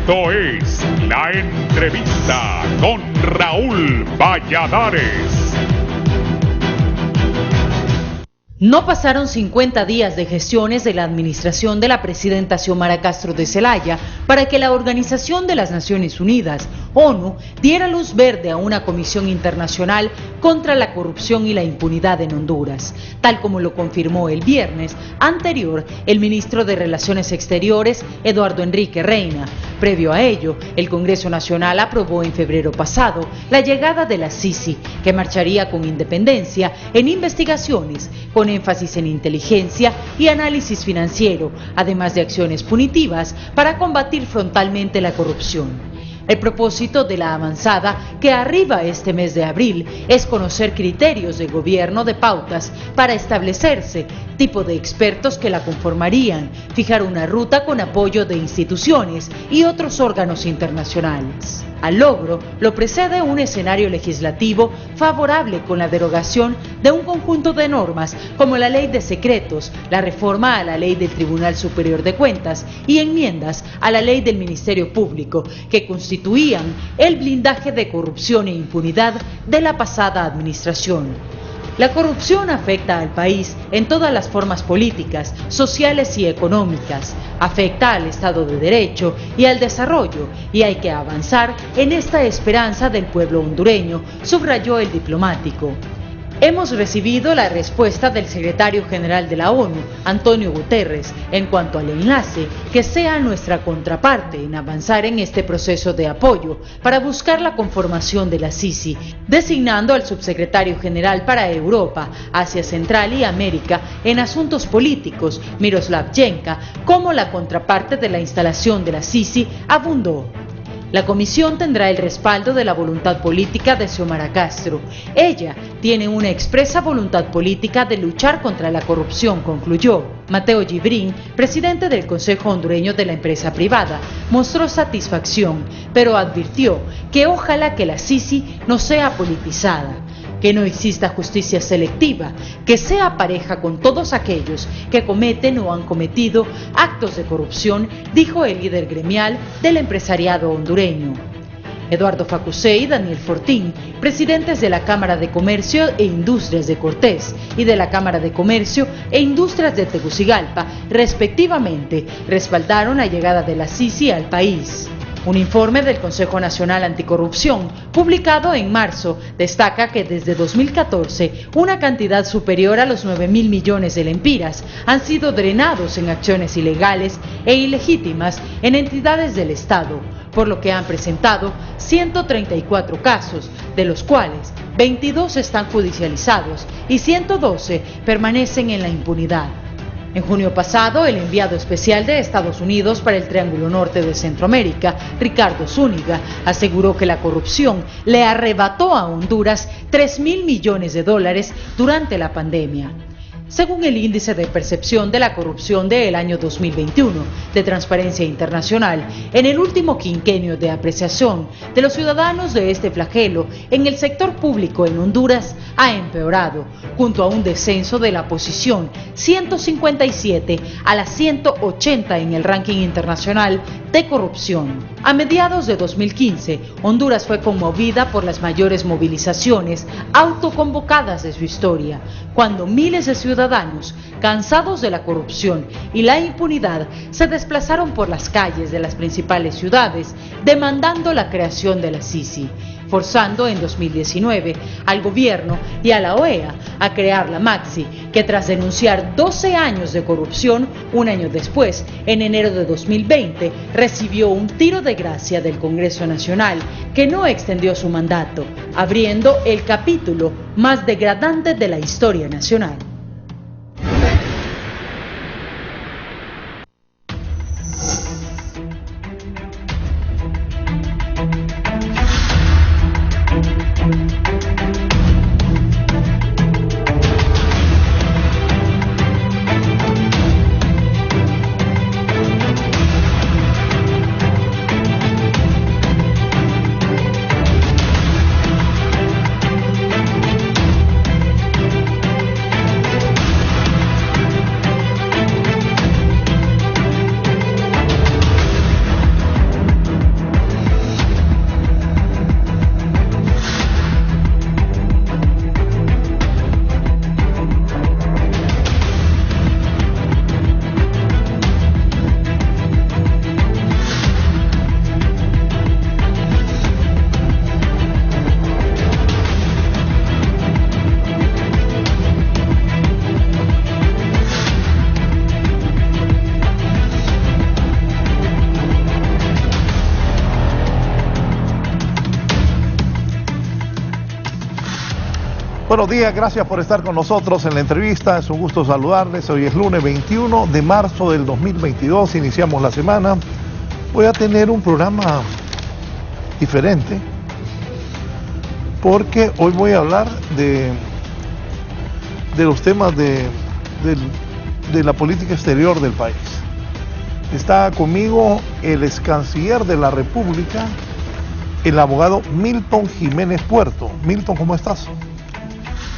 Esto es La Entrevista con Raúl Valladares. No pasaron 50 días de gestiones de la administración de la presidenta Xiomara Castro de Celaya para que la Organización de las Naciones Unidas, ONU, diera luz verde a una comisión internacional contra la corrupción y la impunidad en Honduras, tal como lo confirmó el viernes anterior el ministro de Relaciones Exteriores, Eduardo Enrique Reina. Previo a ello, el Congreso Nacional aprobó en febrero pasado la llegada de la Sisi, que marcharía con independencia en investigaciones, con énfasis en inteligencia y análisis financiero, además de acciones punitivas para combatir frontalmente la corrupción. El propósito de la avanzada, que arriba este mes de abril, es conocer criterios de gobierno de pautas para establecerse, tipo de expertos que la conformarían, fijar una ruta con apoyo de instituciones y otros órganos internacionales. Al logro lo precede un escenario legislativo favorable con la derogación de un conjunto de normas como la Ley de Secretos, la reforma a la Ley del Tribunal Superior de Cuentas y enmiendas a la Ley del Ministerio Público, que constituían el blindaje de corrupción e impunidad de la pasada administración. La corrupción afecta al país en todas las formas políticas, sociales y económicas, afecta al Estado de Derecho y al desarrollo, y hay que avanzar en esta esperanza del pueblo hondureño, subrayó el diplomático. Hemos recibido la respuesta del secretario general de la ONU, Antonio Guterres, en cuanto al enlace que sea nuestra contraparte en avanzar en este proceso de apoyo para buscar la conformación de la Sisi, designando al subsecretario general para Europa, Asia Central y América en asuntos políticos, Miroslav Jenka, como la contraparte de la instalación de la Sisi, abundó. La comisión tendrá el respaldo de la voluntad política de Xiomara Castro. Ella tiene una expresa voluntad política de luchar contra la corrupción, concluyó. Mateo Gibrín, presidente del Consejo Hondureño de la Empresa Privada, mostró satisfacción, pero advirtió que ojalá que la Sisi no sea politizada, que no exista justicia selectiva, que sea pareja con todos aquellos que cometen o han cometido actos de corrupción, dijo el líder gremial del empresariado hondureño. Eduardo Facusé y Daniel Fortín, presidentes de la Cámara de Comercio e Industrias de Cortés y de la Cámara de Comercio e Industrias de Tegucigalpa, respectivamente, respaldaron la llegada de la Sisi al país. Un informe del Consejo Nacional Anticorrupción, publicado en marzo, destaca que desde 2014 una cantidad superior a los 9.000 millones de lempiras han sido drenados en acciones ilegales e ilegítimas en entidades del Estado, por lo que han presentado 134 casos, de los cuales 22 están judicializados y 112 permanecen en la impunidad. En junio pasado, el enviado especial de Estados Unidos para el Triángulo Norte de Centroamérica, Ricardo Zúñiga, aseguró que la corrupción le arrebató a Honduras $3.000 millones durante la pandemia. Según el Índice de Percepción de la Corrupción del año 2021 de Transparencia Internacional, en el último quinquenio de apreciación de los ciudadanos de este flagelo en el sector público en Honduras ha empeorado, junto a un descenso de la posición 157 a la 180 en el ranking internacional de corrupción. A mediados de 2015, Honduras fue conmovida por las mayores movilizaciones autoconvocadas de su historia, cuando miles de ciudadanos, cansados de la corrupción y la impunidad, se desplazaron por las calles de las principales ciudades demandando la creación de la Sisi, forzando en 2019 al gobierno y a la OEA a crear la Maxi, que tras denunciar 12 años de corrupción, un año después, en enero de 2020, recibió un tiro de gracia del Congreso Nacional que no extendió su mandato, abriendo el capítulo más degradante de la historia nacional. Buenos días, gracias por estar con nosotros en la entrevista. Es un gusto saludarles. Hoy es lunes 21 de marzo del 2022. Iniciamos la semana. Voy a tener un programa diferente porque hoy voy a hablar de los temas de la política exterior del país. Está conmigo el ex canciller de la República, el abogado Milton Jiménez Puerto. Milton, ¿cómo estás?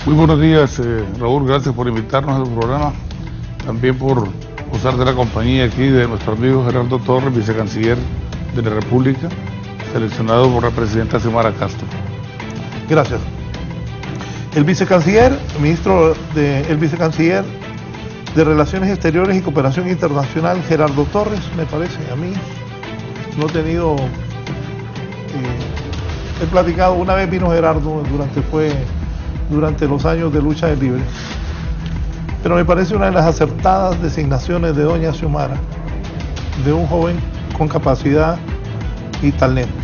Muy buenos días, Raúl, gracias por invitarnos a tu programa, también por gozar de la compañía aquí de nuestro amigo Gerardo Torres, vicecanciller de la República, seleccionado por la presidenta Xiomara Castro. Gracias. El vicecanciller de Relaciones Exteriores y Cooperación Internacional, Gerardo Torres, me parece a mí, no he tenido, he platicado, una vez vino Gerardo durante los años de lucha de libre, pero me parece una de las acertadas designaciones de doña Xiomara, de un joven con capacidad y talento.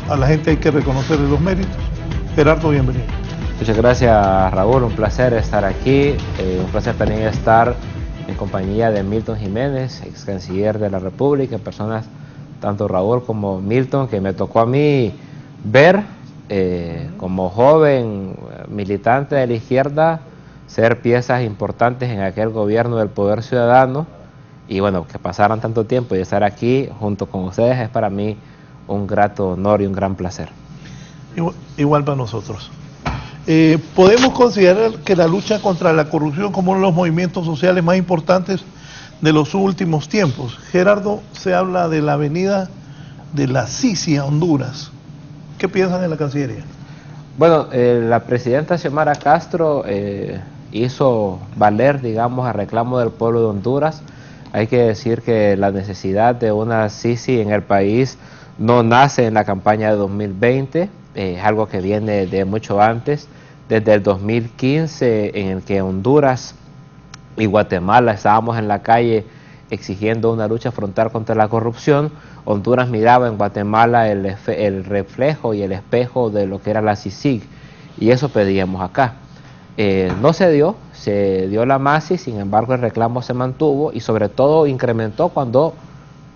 A la gente hay que reconocerle los méritos. Gerardo, bienvenido. Muchas gracias, Raúl, un placer estar aquí, un placer también estar en compañía de Milton Jiménez, ex canciller de la República, personas, tanto Raúl como Milton, que me tocó a mí ver como joven militante de la izquierda, ser piezas importantes en aquel gobierno del Poder Ciudadano, y bueno, que pasaran tanto tiempo y estar aquí junto con ustedes es para mí un grato honor y un gran placer. Igual para nosotros. Podemos considerar que la lucha contra la corrupción como uno de los movimientos sociales más importantes de los últimos tiempos. Gerardo, se habla de la avenida de la Sisi a Honduras. ¿Qué piensan en la Cancillería? Bueno, la presidenta Xiomara Castro hizo valer, digamos, a reclamo del pueblo de Honduras. Hay que decir que la necesidad de una Sisi en el país no nace en la campaña de 2020, es algo que viene de mucho antes, desde el 2015, en el que Honduras y Guatemala estábamos en la calle exigiendo una lucha frontal contra la corrupción. Honduras miraba en Guatemala el reflejo y el espejo de lo que era la CICIG, y eso pedíamos acá. No se dio la MASI, sin embargo el reclamo se mantuvo y sobre todo incrementó cuando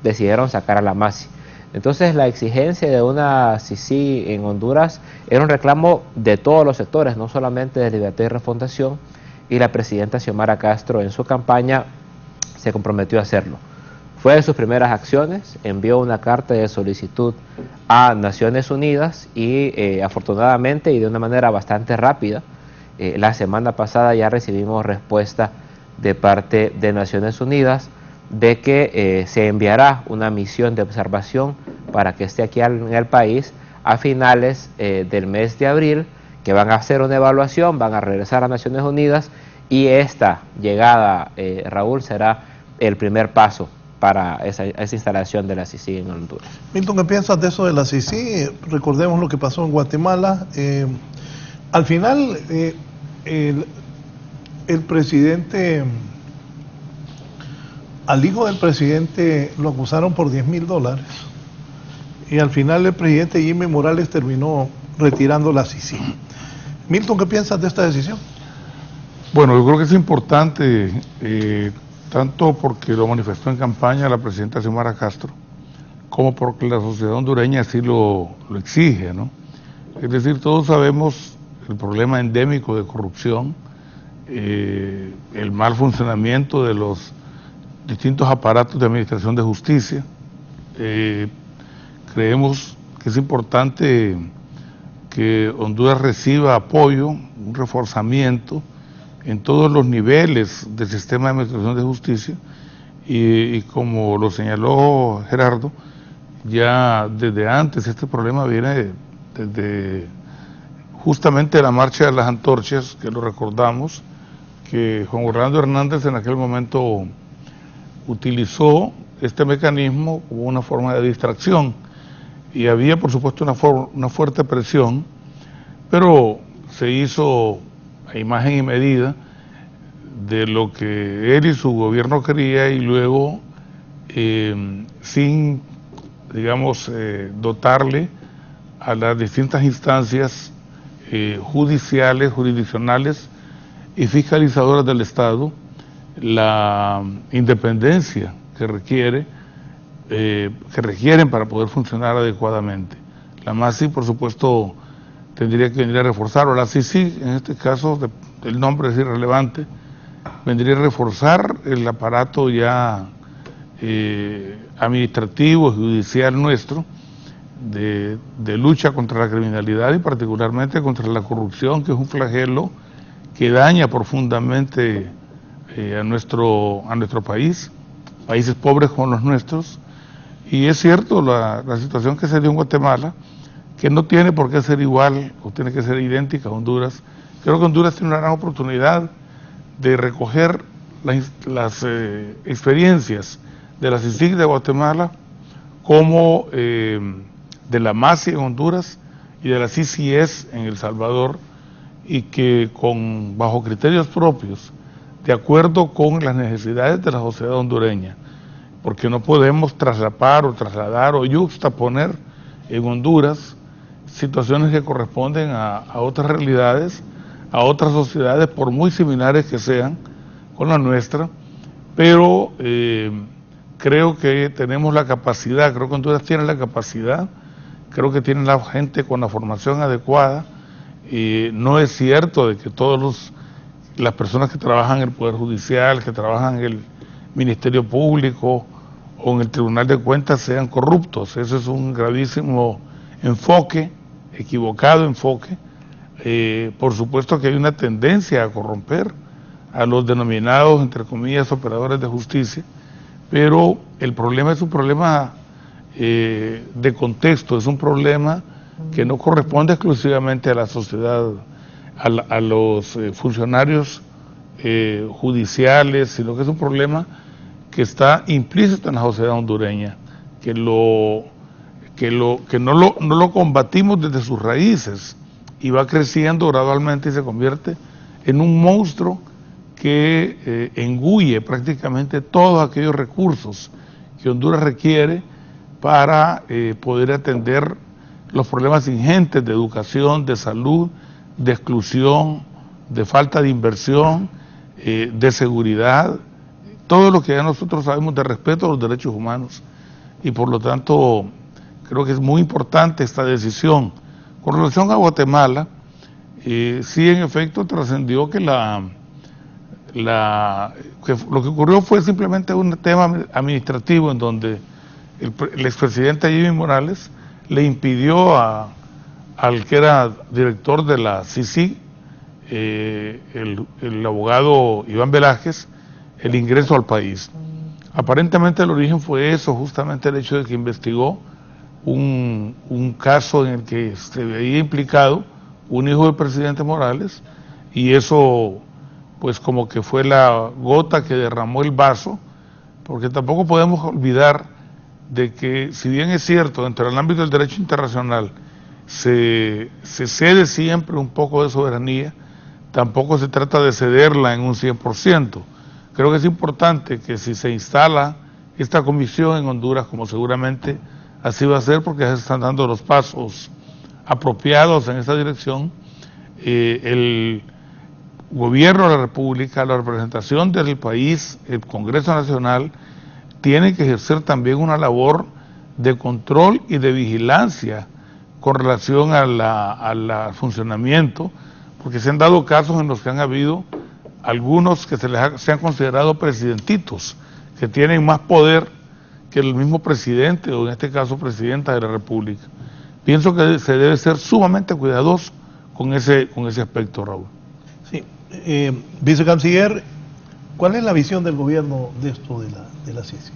decidieron sacar a la MASI. Entonces la exigencia de una CICIG en Honduras era un reclamo de todos los sectores, no solamente de Libertad y Refundación, y la presidenta Xiomara Castro en su campaña se comprometió a hacerlo. Fue de sus primeras acciones, envió una carta de solicitud a Naciones Unidas y afortunadamente y de una manera bastante rápida, la semana pasada ya recibimos respuesta de parte de Naciones Unidas de que se enviará una misión de observación para que esté aquí en el país a finales del mes de abril, que van a hacer una evaluación, van a regresar a Naciones Unidas y esta llegada, Raúl, será el primer paso para esa instalación de la CICIG en Honduras. Milton, ¿qué piensas de eso de la CICIG? Recordemos lo que pasó en Guatemala. Al final, el presidente, al hijo del presidente lo acusaron por $10,000 y al final el presidente Jimmy Morales terminó retirando la CICIG. Milton, ¿qué piensas de esta decisión? Bueno, yo creo que es importante, tanto porque lo manifestó en campaña la presidenta Xiomara Castro, como porque la sociedad hondureña así lo exige, ¿no? Es decir, todos sabemos el problema endémico de corrupción, el mal funcionamiento de los distintos aparatos de administración de justicia. Creemos que es importante que Honduras reciba apoyo, un reforzamiento en todos los niveles del sistema de administración de justicia y como lo señaló Gerardo, ya desde antes este problema viene desde justamente la marcha de las antorchas, que lo recordamos, que Juan Orlando Hernández en aquel momento utilizó este mecanismo como una forma de distracción y había por supuesto una fuerte presión, pero se hizo a imagen y medida de lo que él y su gobierno quería y luego sin, digamos, dotarle a las distintas instancias judiciales, jurisdiccionales y fiscalizadoras del Estado, la independencia que requieren para poder funcionar adecuadamente. La MASI, por supuesto, tendría que venir a reforzar, o la CICIG, en este caso el nombre es irrelevante, vendría a reforzar el aparato ya administrativo y judicial nuestro de lucha contra la criminalidad y particularmente contra la corrupción, que es un flagelo que daña profundamente a nuestro país, países pobres como los nuestros. Y es cierto, la situación que se dio en Guatemala, que no tiene por qué ser igual o tiene que ser idéntica a Honduras. Creo que Honduras tiene una gran oportunidad de recoger las experiencias de la CICIG de Guatemala, como de la MASI en Honduras y de la CICIES en El Salvador, y que bajo criterios propios, de acuerdo con las necesidades de la sociedad hondureña, porque no podemos traslapar o trasladar o yuxtaponer en Honduras situaciones que corresponden a otras realidades, a otras sociedades, por muy similares que sean con la nuestra, pero creo que tenemos la capacidad, creo que Honduras tiene la capacidad, creo que tiene la gente con la formación adecuada, y no es cierto de que las personas que trabajan en el Poder Judicial, que trabajan en el Ministerio Público o en el Tribunal de Cuentas sean corruptos. Ese es un gravísimo enfoque, equivocado enfoque. Por supuesto que hay una tendencia a corromper a los denominados, entre comillas, operadores de justicia, pero el problema es un problema de contexto, es un problema que no corresponde exclusivamente a la sociedad, a los funcionarios judiciales, sino que es un problema que está implícito en la sociedad hondureña, que no lo combatimos desde sus raíces y va creciendo gradualmente y se convierte en un monstruo que engulle prácticamente todos aquellos recursos que Honduras requiere para poder atender los problemas ingentes de educación, de salud, de exclusión, de falta de inversión, de seguridad, todo lo que ya nosotros sabemos de respeto a los derechos humanos. Y por lo tanto, creo que es muy importante esta decisión. Con relación a Guatemala, sí, en efecto trascendió que lo que ocurrió fue simplemente un tema administrativo en donde el expresidente Jimmy Morales le impidió al que era director de la CICIG, el abogado Iván Velázquez, el ingreso al país. Aparentemente el origen fue eso, justamente el hecho de que investigó un caso en el que se veía implicado un hijo del presidente Morales, y eso pues como que fue la gota que derramó el vaso, porque tampoco podemos olvidar de que, si bien es cierto, dentro del ámbito del derecho internacional se cede siempre un poco de soberanía, tampoco se trata de cederla en un 100%. Creo que es importante que si se instala esta comisión en Honduras, como seguramente así va a ser, porque ya se están dando los pasos apropiados en esta dirección, el gobierno de la República, la representación del país, el Congreso Nacional, tiene que ejercer también una labor de control y de vigilancia con relación al funcionamiento, porque se han dado casos en los que han habido algunos que se han considerado presidentitos, que tienen más poder que el mismo presidente, o en este caso presidenta de la República. Pienso que se debe ser sumamente cuidadoso con ese aspecto, Raúl. Sí. Vicecanciller, ¿cuál es la visión del gobierno de esto de la CICIG?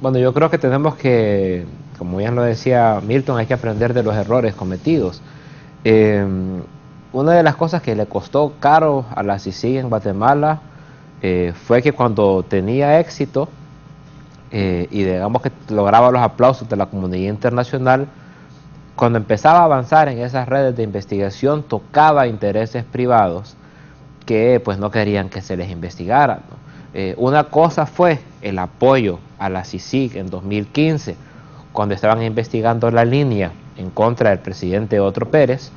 Bueno, yo creo que tenemos que, como bien lo decía Milton, hay que aprender de los errores cometidos. Una de las cosas que le costó caro a la CICIG en Guatemala fue que cuando tenía éxito y digamos que lograba los aplausos de la comunidad internacional, cuando empezaba a avanzar en esas redes de investigación tocaba intereses privados que pues no querían que se les investigara, ¿no? Una cosa fue el apoyo a la CICIG en 2015, cuando estaban investigando la línea en contra del presidente Otto Pérez,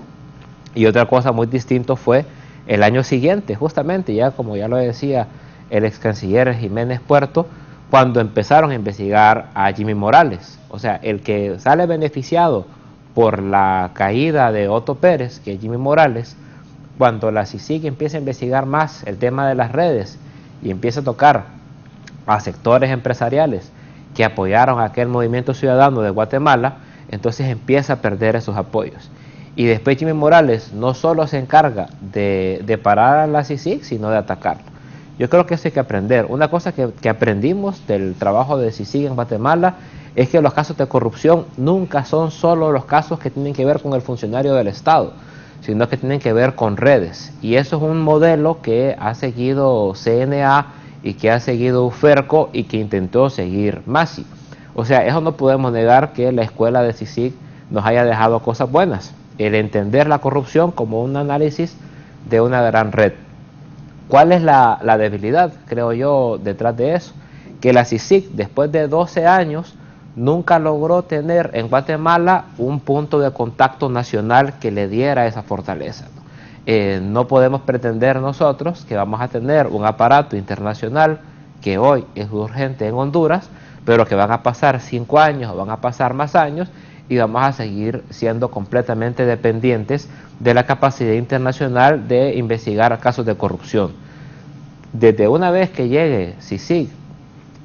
Y otra cosa muy distinta fue el año siguiente, justamente, ya como ya lo decía el ex canciller Jiménez Puerto, cuando empezaron a investigar a Jimmy Morales. O sea, el que sale beneficiado por la caída de Otto Pérez, que es Jimmy Morales, cuando la CICIG empieza a investigar más el tema de las redes y empieza a tocar a sectores empresariales que apoyaron a aquel movimiento ciudadano de Guatemala, entonces empieza a perder esos apoyos. Y después Jimmy Morales no solo se encarga de parar a la CICIG, sino de atacarlo. Yo creo que eso hay que aprender. Una cosa que aprendimos del trabajo de CICIG en Guatemala es que los casos de corrupción nunca son solo los casos que tienen que ver con el funcionario del Estado, sino que tienen que ver con redes. Y eso es un modelo que ha seguido CNA y que ha seguido UFERCO y que intentó seguir MASI. O sea, eso no podemos negar que la escuela de CICIG nos haya dejado cosas buenas. El entender la corrupción como un análisis de una gran red. ¿Cuál es la debilidad, creo yo, detrás de eso? Que la CICIG, después de 12 años, nunca logró tener en Guatemala un punto de contacto nacional que le diera esa fortaleza. No podemos pretender nosotros que vamos a tener un aparato internacional que hoy es urgente en Honduras, pero que van a pasar 5 años o van a pasar más años y vamos a seguir siendo completamente dependientes de la capacidad internacional de investigar casos de corrupción. Desde una vez que llegue CICIG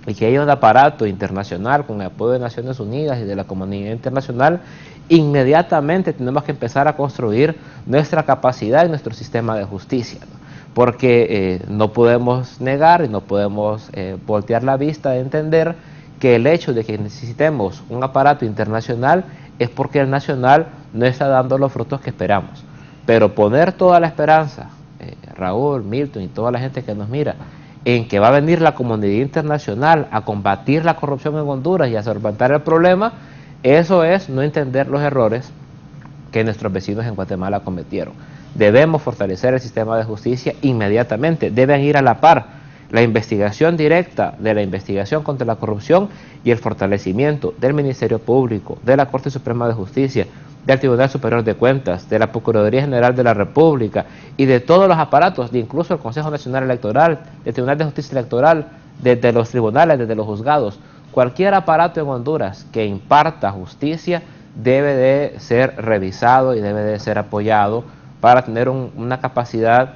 y que haya un aparato internacional con el apoyo de Naciones Unidas y de la comunidad internacional, inmediatamente tenemos que empezar a construir nuestra capacidad y nuestro sistema de justicia, ¿no? Porque no podemos negar y no podemos voltear la vista de entender que el hecho de que necesitemos un aparato internacional es porque el nacional no está dando los frutos que esperamos. Pero poner toda la esperanza, Raúl, Milton y toda la gente que nos mira, en que va a venir la comunidad internacional a combatir la corrupción en Honduras y a solventar el problema, eso es no entender los errores que nuestros vecinos en Guatemala cometieron. Debemos fortalecer el sistema de justicia inmediatamente, deben ir a la par la investigación directa de la investigación contra la corrupción y el fortalecimiento del Ministerio Público, de la Corte Suprema de Justicia, del Tribunal Superior de Cuentas, de la Procuraduría General de la República y de todos los aparatos, de incluso el Consejo Nacional Electoral, del Tribunal de Justicia Electoral, desde los tribunales, desde los juzgados. Cualquier aparato en Honduras que imparta justicia debe de ser revisado y debe de ser apoyado para tener una capacidad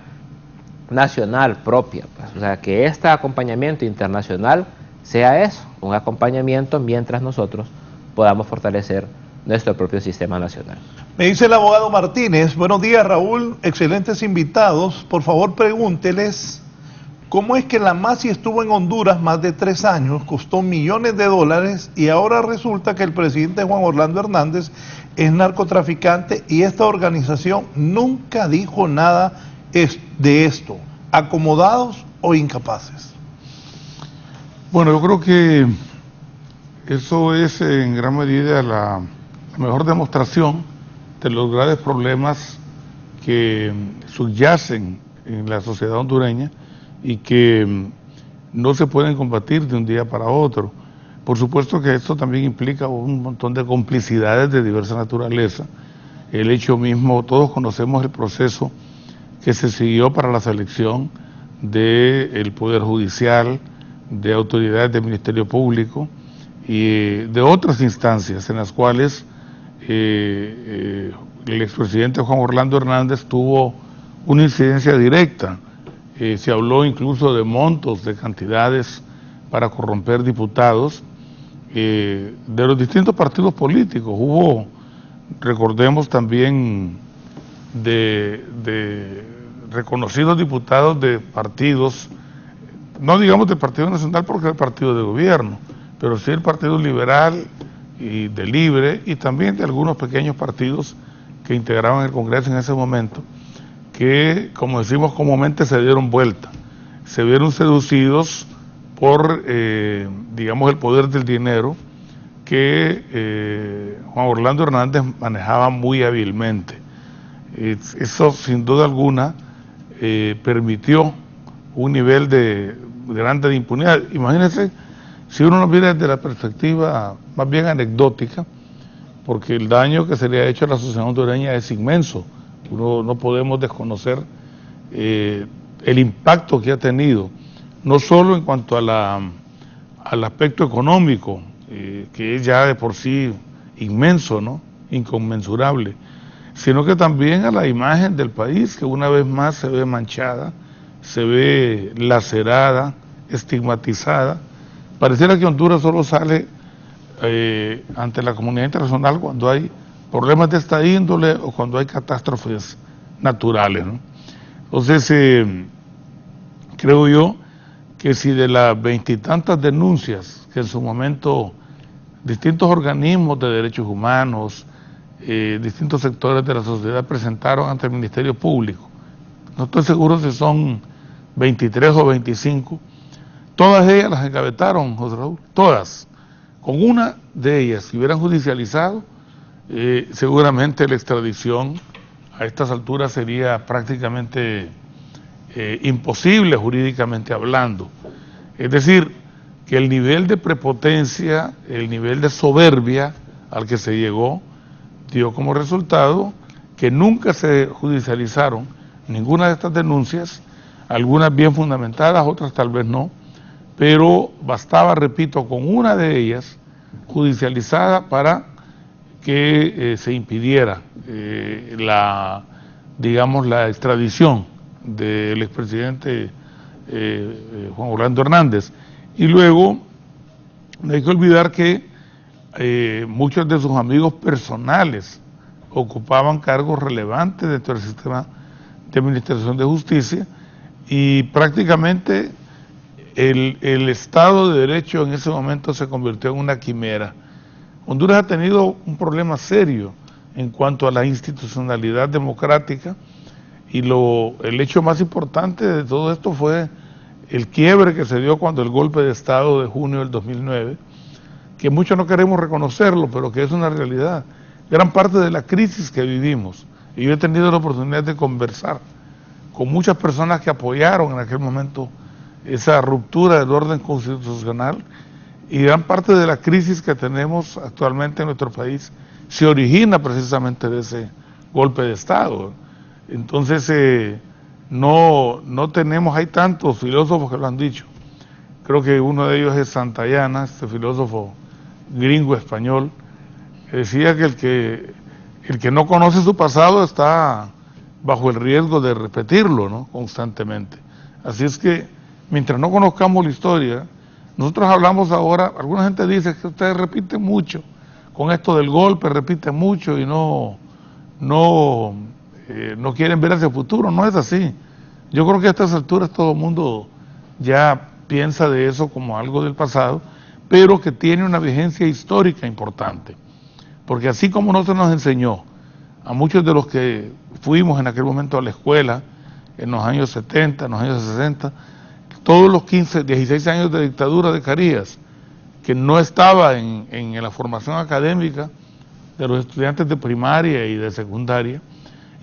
nacional propia, pues. O sea, que este acompañamiento internacional sea eso, un acompañamiento mientras nosotros podamos fortalecer nuestro propio sistema nacional. Me dice el abogado Martínez: buenos días, Raúl, excelentes invitados, por favor pregúnteles cómo es que la MASI estuvo en Honduras más de 3 años, costó millones de dólares y ahora resulta que el presidente Juan Orlando Hernández es narcotraficante y esta organización nunca dijo nada de esto, acomodados o incapaces. Bueno, yo creo que eso es en gran medida la mejor demostración de los graves problemas que subyacen en la sociedad hondureña y que no se pueden combatir de un día para otro. Por supuesto que esto también implica un montón de complicidades de diversa naturaleza. El hecho mismo, todos conocemos el proceso que se siguió para la selección del Poder Judicial, de autoridades del Ministerio Público y de otras instancias en las cuales el expresidente Juan Orlando Hernández tuvo una incidencia directa. Se habló incluso de montos, de cantidades para corromper diputados de los distintos partidos políticos. Hubo, recordemos también, de reconocidos diputados de partidos, no digamos del Partido Nacional porque es el partido de gobierno, pero sí el Partido Liberal y de Libre y también de algunos pequeños partidos que integraban el Congreso en ese momento, que, como decimos comúnmente, se dieron vuelta, se vieron seducidos por, digamos, el poder del dinero que Juan Orlando Hernández manejaba muy hábilmente. Eso, sin duda alguna, permitió un nivel de grande de impunidad. Imagínense, si uno lo mira desde la perspectiva más bien anecdótica, porque el daño que se le ha hecho a la sociedad hondureña es inmenso. No podemos desconocer el impacto que ha tenido, no solo en cuanto al aspecto económico, que es ya de por sí inmenso, ¿no? Inconmensurable, sino que también a la imagen del país, que una vez más se ve manchada, se ve lacerada, estigmatizada. Pareciera que Honduras solo sale ante la comunidad internacional cuando hay problemas de esta índole o cuando hay catástrofes naturales, ¿no? Entonces, creo yo que si de las veintitantas denuncias que en su momento distintos organismos de derechos humanos, distintos sectores de la sociedad presentaron ante el Ministerio Público, no estoy seguro si son 23 o 25, todas ellas las encabetaron, José Raúl, todas. Con una de ellas, si hubieran judicializado, seguramente la extradición a estas alturas sería prácticamente imposible jurídicamente hablando. Es decir, que el nivel de prepotencia, el nivel de soberbia al que se llegó, dio como resultado que nunca se judicializaron ninguna de estas denuncias, algunas bien fundamentadas, otras tal vez no, pero bastaba, repito, con una de ellas judicializada para que se impidiera la extradición del expresidente Juan Orlando Hernández. Y luego, no hay que olvidar que muchos de sus amigos personales ocupaban cargos relevantes dentro del sistema de administración de justicia, y prácticamente el Estado de Derecho en ese momento se convirtió en una quimera. Honduras ha tenido un problema serio en cuanto a la institucionalidad democrática, y el hecho más importante de todo esto fue el quiebre que se dio cuando el golpe de Estado de junio del 2009, que muchos no queremos reconocerlo, pero que es una realidad. Gran parte de la crisis que vivimos, y yo he tenido la oportunidad de conversar con muchas personas que apoyaron en aquel momento esa ruptura del orden constitucional, y gran parte de la crisis que tenemos actualmente en nuestro país se origina precisamente de ese golpe de Estado. Entonces, no tenemos, hay tantos filósofos que lo han dicho. Creo que uno de ellos es Santayana, este filósofo gringo español, que decía que el que no conoce su pasado está bajo el riesgo de repetirlo, ¿no?, constantemente. Así es que, mientras no conozcamos la historia, nosotros hablamos ahora, alguna gente dice que ustedes repiten mucho, con esto del golpe repiten mucho y no quieren ver hacia el futuro. No es así. Yo creo que a estas alturas todo el mundo ya piensa de eso como algo del pasado, pero que tiene una vigencia histórica importante. Porque así como no se nos enseñó a muchos de los que fuimos en aquel momento a la escuela, en los años 70, en los años 60, todos los 16 años de dictadura de Carías, que no estaba en la formación académica de los estudiantes de primaria y de secundaria,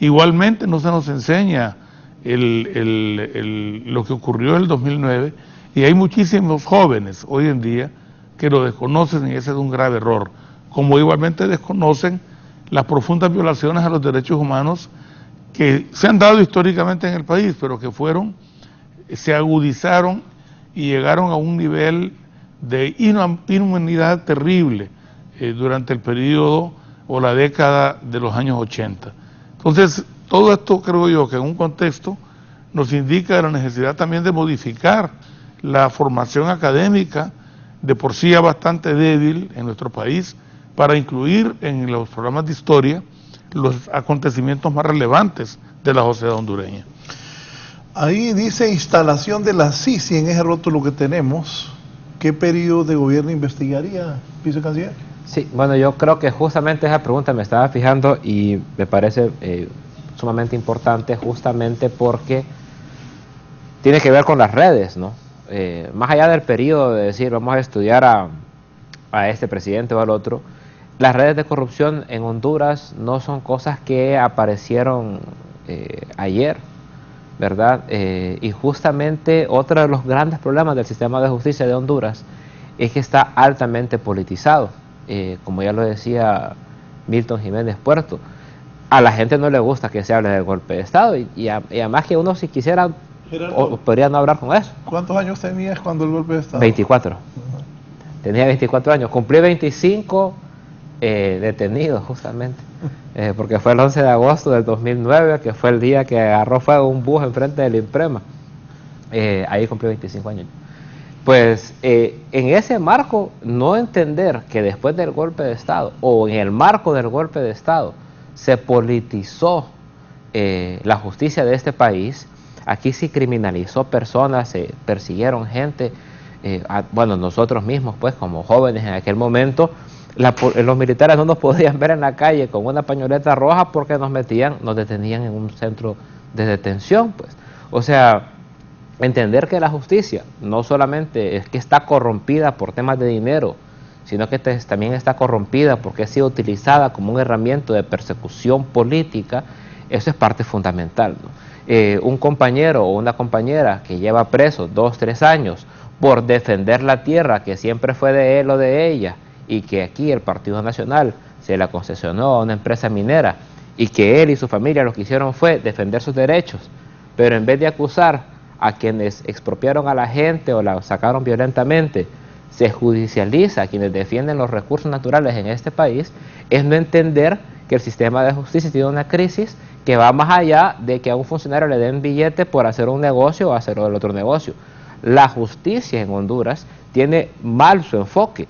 igualmente no se nos enseña lo que ocurrió en el 2009, y hay muchísimos jóvenes hoy en día que lo desconocen, y ese es un grave error, como igualmente desconocen las profundas violaciones a los derechos humanos que se han dado históricamente en el país, pero que se agudizaron y llegaron a un nivel de inhumanidad terrible durante el periodo o la década de los años 80. Entonces, todo esto creo yo que en un contexto nos indica la necesidad también de modificar la formación académica, de por sí ya bastante débil en nuestro país, para incluir en los programas de historia los acontecimientos más relevantes de la sociedad hondureña. Ahí dice instalación de la CICI en ese rótulo que tenemos. ¿Qué periodo de gobierno investigaría, vicecanciller? Sí, bueno, yo creo que justamente esa pregunta me estaba fijando y me parece sumamente importante, justamente porque tiene que ver con las redes, ¿no? Más allá del periodo de decir vamos a estudiar a este presidente o al otro, las redes de corrupción en Honduras no son cosas que aparecieron ayer, ¿verdad? Y justamente otro de los grandes problemas del sistema de justicia de Honduras es que está altamente politizado, como ya lo decía Milton Jiménez Puerto. a la gente no le gusta que se hable del golpe de Estado y además que uno si quisiera podría no hablar con eso. ¿Cuántos años tenías cuando el golpe de Estado? 24. Tenía 24 años, cumplí 25 detenido justamente, porque fue el 11 de agosto del 2009, que fue el día que agarró fuego un bus enfrente del Imprema. Ahí cumplí 25 años. Pues en ese marco, no entender que después del golpe de Estado, o en el marco del golpe de Estado, se politizó la justicia de este país. Aquí se criminalizó personas, se persiguieron gente, bueno, nosotros mismos, pues, como jóvenes en aquel momento, los militares no nos podían ver en la calle con una pañoleta roja porque nos detenían en un centro de detención, pues. O sea, entender que la justicia no solamente es que está corrompida por temas de dinero, sino que también está corrompida porque ha sido utilizada como una herramienta de persecución política, eso es parte fundamental, ¿no? Un compañero o una compañera que lleva preso 2, 3 años por defender la tierra que siempre fue de él o de ella, y que aquí el Partido Nacional se la concesionó a una empresa minera, y que él y su familia lo que hicieron fue defender sus derechos, pero en vez de acusar a quienes expropiaron a la gente o la sacaron violentamente, se judicializa a quienes defienden los recursos naturales en este país, es no entender que el sistema de justicia tiene una crisis que va más allá de que a un funcionario le den billete por hacer un negocio o hacer el otro negocio. La justicia en Honduras tiene mal su enfoque.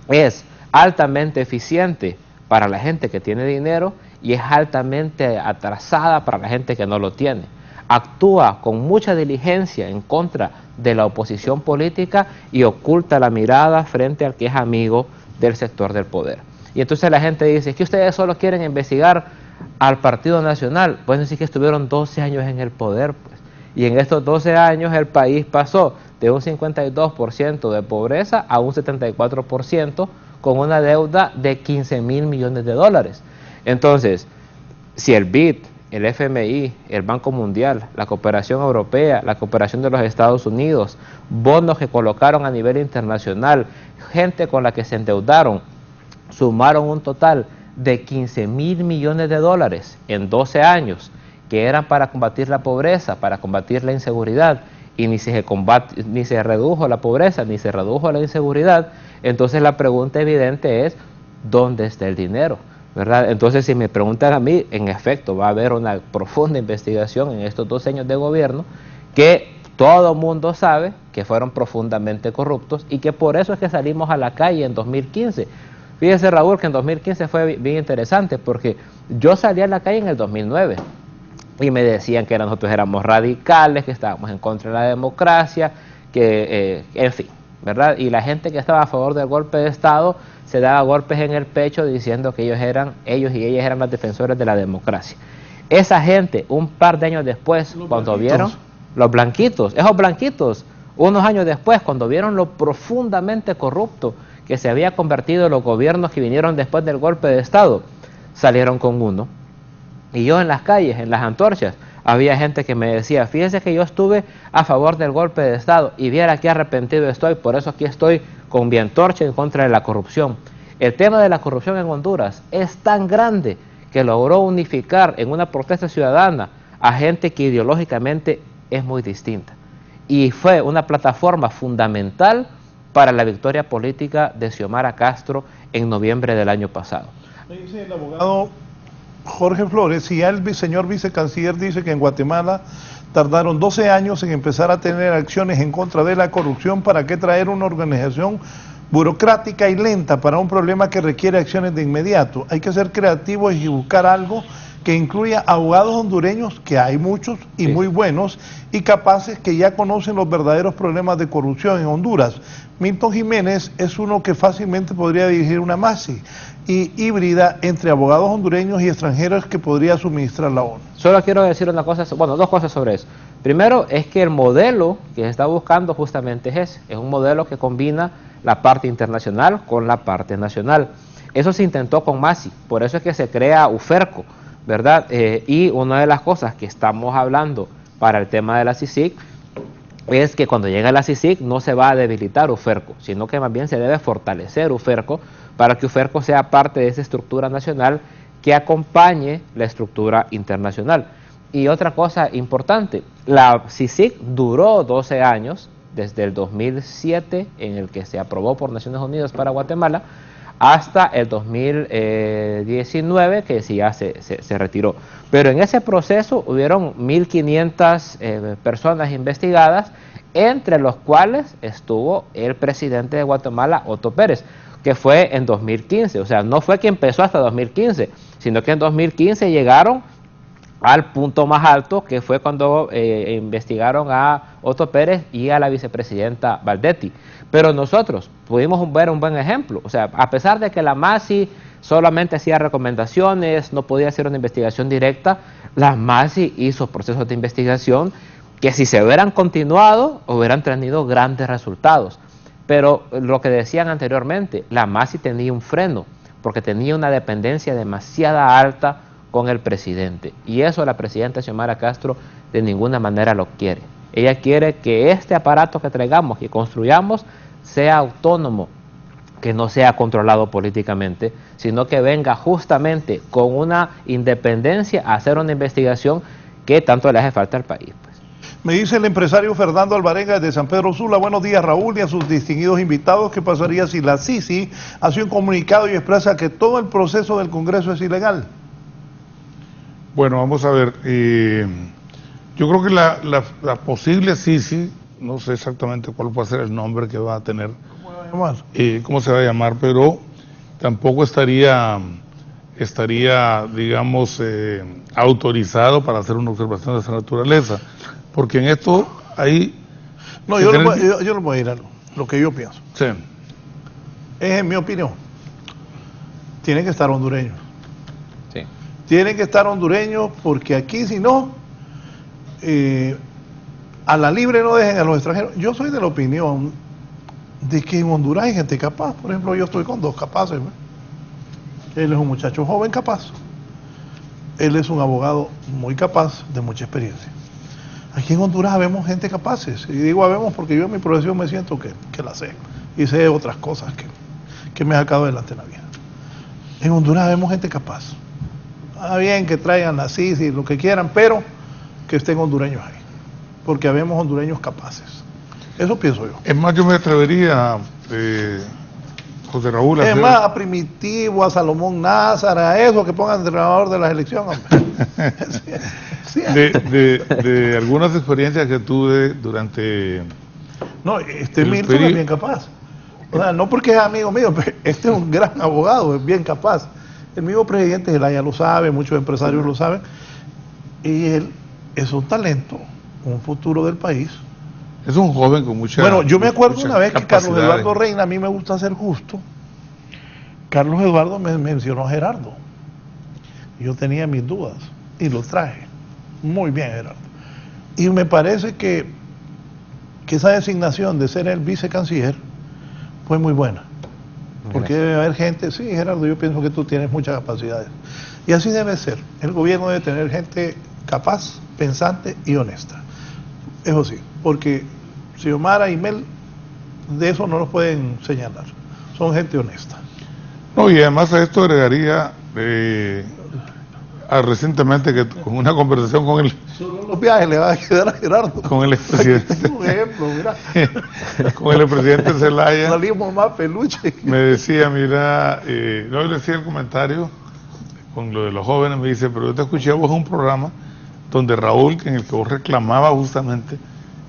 Es altamente eficiente para la gente que tiene dinero y es altamente atrasada para la gente que no lo tiene. Actúa con mucha diligencia en contra de la oposición política y oculta la mirada frente al que es amigo del sector del poder. Y entonces la gente dice, es que ustedes solo quieren investigar al Partido Nacional. Pueden decir que estuvieron 12 años en el poder, pues. Y en estos 12 años el país pasó de un 52% de pobreza a un 74% con una deuda de 15.000 millones de dólares. Entonces, si el BID, el FMI, el Banco Mundial, la cooperación europea, la cooperación de los Estados Unidos, bonos que colocaron a nivel internacional, gente con la que se endeudaron, sumaron un total de 15.000 millones de dólares en 12 años, que eran para combatir la pobreza, para combatir la inseguridad, y ni se redujo la pobreza, ni se redujo la inseguridad. Entonces la pregunta evidente es, ¿dónde está el dinero? ¿Verdad? Entonces, si me preguntan a mí, en efecto, va a haber una profunda investigación en estos 2 años de gobierno que todo mundo sabe que fueron profundamente corruptos y que por eso es que salimos a la calle en 2015. Fíjese, Raúl, que en 2015 fue bien interesante porque yo salí a la calle en el 2009 y me decían que nosotros éramos radicales, que estábamos en contra de la democracia, que, en fin, ¿verdad? Y la gente que estaba a favor del golpe de Estado se daba golpes en el pecho diciendo que ellos y ellas eran las defensores de la democracia. Esa gente, un par de años después, cuando vieron los blanquitos, esos blanquitos, unos años después, cuando vieron lo profundamente corrupto que se había convertido los gobiernos que vinieron después del golpe de Estado, salieron con uno. Y yo en las calles, en las antorchas, había gente que me decía, fíjese que yo estuve a favor del golpe de Estado y viera qué arrepentido estoy, por eso aquí estoy con mi antorcha en contra de la corrupción. El tema de la corrupción en Honduras es tan grande que logró unificar en una protesta ciudadana a gente que ideológicamente es muy distinta. Y fue una plataforma fundamental para la victoria política de Xiomara Castro en noviembre del año pasado. Me dice el abogado Jorge Flores, si ya el señor vicecanciller dice que en Guatemala tardaron 12 años en empezar a tener acciones en contra de la corrupción, ¿para qué traer una organización burocrática y lenta para un problema que requiere acciones de inmediato? Hay que ser creativos y buscar algo que incluya abogados hondureños, que hay muchos y muy buenos, y capaces que ya conocen los verdaderos problemas de corrupción en Honduras. Milton Jiménez es uno que fácilmente podría dirigir una MASI y híbrida entre abogados hondureños y extranjeros que podría suministrar la ONU. Solo quiero decir una cosa, bueno, 2 cosas sobre eso. Primero, es que el modelo que se está buscando justamente es ese, es un modelo que combina la parte internacional con la parte nacional. Eso se intentó con MASI, por eso es que se crea UFERCO, ¿verdad? Y una de las cosas que estamos hablando para el tema de la CICIG es que cuando llega la CICIG no se va a debilitar UFERCO, sino que más bien se debe fortalecer UFERCO para que UFERCO sea parte de esa estructura nacional que acompañe la estructura internacional. Y otra cosa importante, la CICIG duró 12 años, desde el 2007, en el que se aprobó por Naciones Unidas para Guatemala, hasta el 2019, que sí ya se retiró. Pero en ese proceso hubieron 1.500 personas investigadas, entre los cuales estuvo el presidente de Guatemala, Otto Pérez, que fue en 2015. O sea, no fue que empezó hasta 2015, sino que en 2015 llegaron al punto más alto, que fue cuando investigaron a Otto Pérez y a la vicepresidenta Valdetti. Pero nosotros pudimos ver un buen ejemplo. O sea, a pesar de que la MASI solamente hacía recomendaciones, no podía hacer una investigación directa, la MASI hizo procesos de investigación que, si se hubieran continuado, hubieran tenido grandes resultados. Pero lo que decían anteriormente, la MASI tenía un freno, porque tenía una dependencia demasiado alta con el presidente, y eso la presidenta Xiomara Castro de ninguna manera lo quiere. Ella quiere que este aparato que traigamos, que construyamos, sea autónomo, que no sea controlado políticamente, sino que venga justamente con una independencia a hacer una investigación que tanto le hace falta al país. Me dice el empresario Fernando Alvarenga de San Pedro Sula: buenos días, Raúl, y a sus distinguidos invitados. ¿Qué pasaría si la CICI hace un comunicado y expresa que todo el proceso del Congreso es ilegal? Bueno, vamos a ver, yo creo que la posible CICI, no sé exactamente cuál va a ser el nombre que va a tener, cómo se va a llamar, pero tampoco estaría digamos, autorizado para hacer una observación de esa naturaleza, porque en esto hay... No, yo le voy a ir a lo que yo pienso. Sí. Es en mi opinión. Tienen que estar hondureños. Sí. Tienen que estar hondureños, porque aquí, si no, a la libre no dejen a los extranjeros. Yo soy de la opinión de que en Honduras hay gente capaz. Por ejemplo, yo estoy con dos capaces, ¿no? Él es un muchacho joven capaz. Él es un abogado muy capaz, de mucha experiencia. Aquí en Honduras vemos gente capaces. Y digo habemos porque yo en mi profesión me siento que la sé. Y sé otras cosas que me ha sacado adelante en la vida. En Honduras vemos gente capaz. Está bien que traigan la CICI, lo que quieran, pero que estén hondureños ahí. Porque habemos hondureños capaces. Eso pienso yo. Es más, yo me atrevería, José Raúl, es más, a Primitivo, a Salomón Názara, a eso, que pongan entrenador de las elecciones. Sí. De algunas experiencias que tuve durante... No, Milton es bien capaz. O sea, no porque es amigo mío, pero este es un gran abogado, es bien capaz. El mismo presidente Zelaya lo sabe, muchos empresarios lo saben, y él es un talento, un futuro del país. Es un joven con mucha... Bueno, yo me acuerdo una vez que Carlos capacidades. Eduardo Reina, a mí me gusta ser justo, Carlos Eduardo me mencionó a Gerardo. Yo tenía mis dudas y lo traje. Muy bien, Gerardo. Y me parece que esa designación de ser el vicecanciller fue muy buena. Porque debe haber gente, sí, Gerardo, yo pienso que tú tienes muchas capacidades. Y así debe ser. El gobierno debe tener gente capaz, pensante y honesta. Eso sí, porque Xiomara y Mel, de eso no los pueden señalar. Son gente honesta. No, y además a esto agregaría, recientemente, que con una conversación con el... Solo los viajes le va a quedar a Gerardo. Con el expresidente. Un ejemplo, mira. Con el expresidente Zelaya. Salimos más peluche. Me decía, mira, no le decía el comentario con lo de los jóvenes, me dice, pero yo te escuché a vos en un programa donde Raúl, en el que vos reclamabas justamente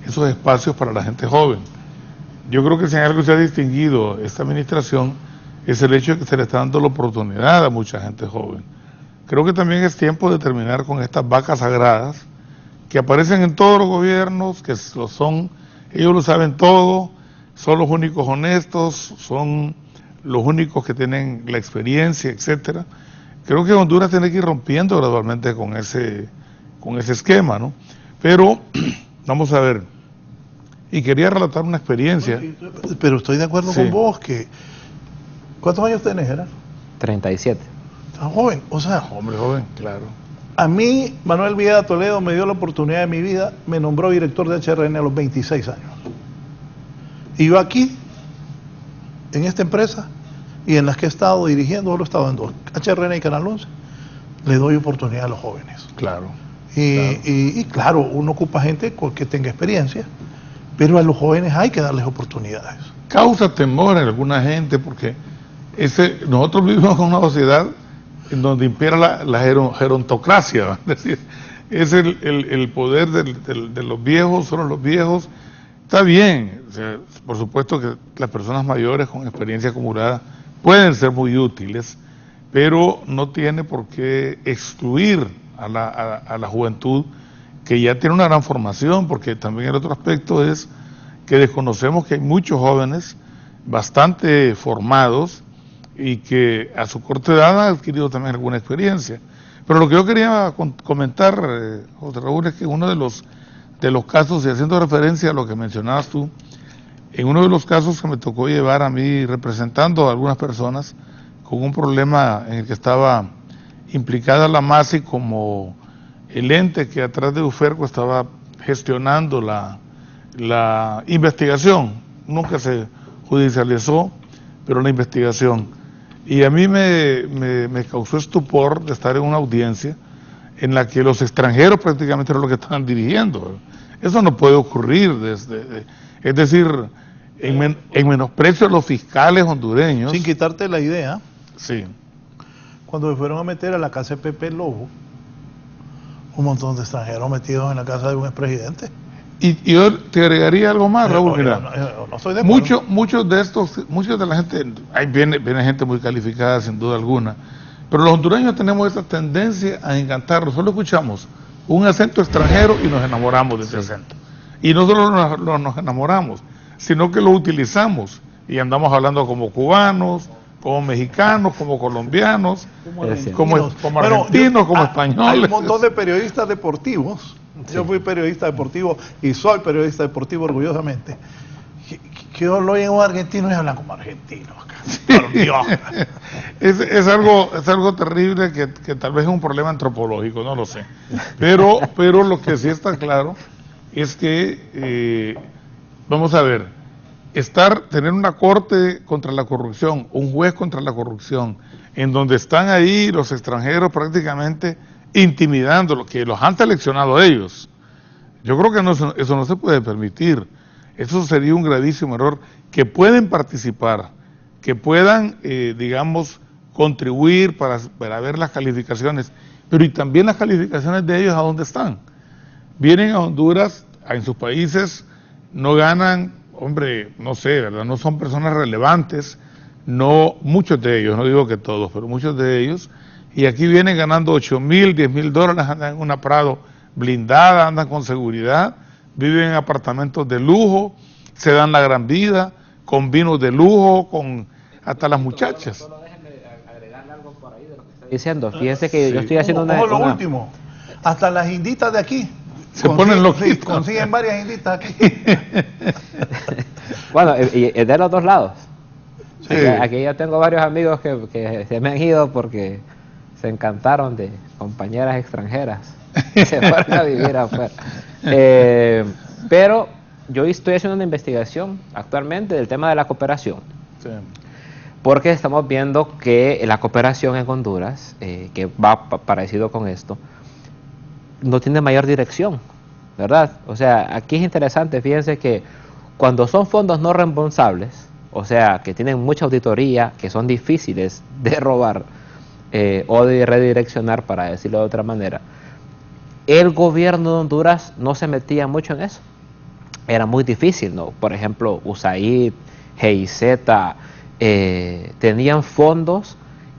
esos espacios para la gente joven. Yo creo que si en algo se ha distinguido esta administración es el hecho de que se le está dando la oportunidad a mucha gente joven. Creo que también es tiempo de terminar con estas vacas sagradas que aparecen en todos los gobiernos, que lo son, ellos lo saben todo, son los únicos honestos, son los únicos que tienen la experiencia, etcétera. Creo que Honduras tiene que ir rompiendo gradualmente con ese esquema, ¿no? Pero, vamos a ver, y quería relatar una experiencia. Pero estoy de acuerdo con vos que... ¿Cuántos años tenés, Gerardo? 37. Tan joven, o sea... Hombre joven, claro. A mí, Manuel Villeda Toledo me dio la oportunidad de mi vida, me nombró director de HRN a los 26 años. Y yo aquí, en esta empresa, y en las que he estado dirigiendo, solo he estado en dos, HRN y Canal 11, le doy oportunidad a los jóvenes. Claro. Y claro, uno ocupa gente que tenga experiencia, pero a los jóvenes hay que darles oportunidades. Causa temor en alguna gente porque nosotros vivimos en una sociedad en donde impera la gerontocracia, es decir, es el poder de los viejos, solo los viejos. Está bien, o sea, por supuesto que las personas mayores con experiencia acumulada pueden ser muy útiles, pero no tiene por qué excluir a la juventud que ya tiene una gran formación, porque también el otro aspecto es que desconocemos que hay muchos jóvenes bastante formados y que a su corta edad han adquirido también alguna experiencia. Pero lo que yo quería comentar, José Raúl, es que uno de los casos, y haciendo referencia a lo que mencionabas tú, en uno de los casos que me tocó llevar a mí representando a algunas personas con un problema en el que estaba implicada la MASI como el ente que atrás de UFERCO estaba gestionando la investigación, nunca se judicializó, pero la investigación. Y a mí me causó estupor de estar en una audiencia en la que los extranjeros prácticamente eran los que estaban dirigiendo. Eso no puede ocurrir, es decir, en menosprecio a los fiscales hondureños. Sin quitarte la idea, sí. Cuando se fueron a meter a la casa de Pepe Lobo, un montón de extranjeros metidos en la casa de un expresidente. Y yo te agregaría algo más, Raúl. Mira, no soy de acuerdo. Muchos de la gente, ahí viene gente muy calificada sin duda alguna, pero los hondureños tenemos esa tendencia a encantarnos. Solo escuchamos un acento extranjero y nos enamoramos de ese acento. Y no solo nos enamoramos, sino que lo utilizamos y andamos hablando como cubanos, como mexicanos, como colombianos, como argentinos, como españoles. Hay un montón de periodistas deportivos. Sí. Yo fui periodista deportivo y soy periodista deportivo orgullosamente. Que yo lo oigo argentino y hablan como argentinos. Sí. Por Dios. Es algo terrible que tal vez es un problema antropológico, no lo sé. Pero lo que sí está claro es que, vamos a ver, tener una corte contra la corrupción, un juez contra la corrupción, en donde están ahí los extranjeros prácticamente intimidando, que los han seleccionado ellos. Yo creo que eso no se puede permitir. Eso sería un gravísimo error. Que pueden participar, que puedan, digamos, contribuir para ver las calificaciones, pero y también las calificaciones de ellos a dónde están. Vienen a Honduras, en sus países, no ganan, hombre, no sé, ¿verdad? No son personas relevantes, no, muchos de ellos, no digo que todos, pero muchos de ellos, y aquí vienen ganando $8,000, $10,000, andan en una Prado blindada, andan con seguridad, viven en apartamentos de lujo, se dan la gran vida, con vinos de lujo, con hasta las muchachas. Solo déjenme agregarle algo por ahí de lo que está diciendo. Fíjense que yo estoy haciendo una... último, hasta las inditas de aquí se ponen loquitos. Consiguen varias inditas aquí. Bueno, y de los dos lados. Sí. Aquí yo tengo varios amigos que se me han ido porque se encantaron de compañeras extranjeras. Se fueron a vivir afuera. Pero yo estoy haciendo una investigación actualmente del tema de la cooperación. Sí. Porque estamos viendo que la cooperación en Honduras, que va parecido con esto, no tiene mayor dirección, ¿verdad? O sea, aquí es interesante, fíjense que cuando son fondos no reembolsables, o sea, que tienen mucha auditoría, que son difíciles de robar o de redireccionar, para decirlo de otra manera, el gobierno de Honduras no se metía mucho en eso. Era muy difícil, ¿no? Por ejemplo, USAID, GIZ, tenían fondos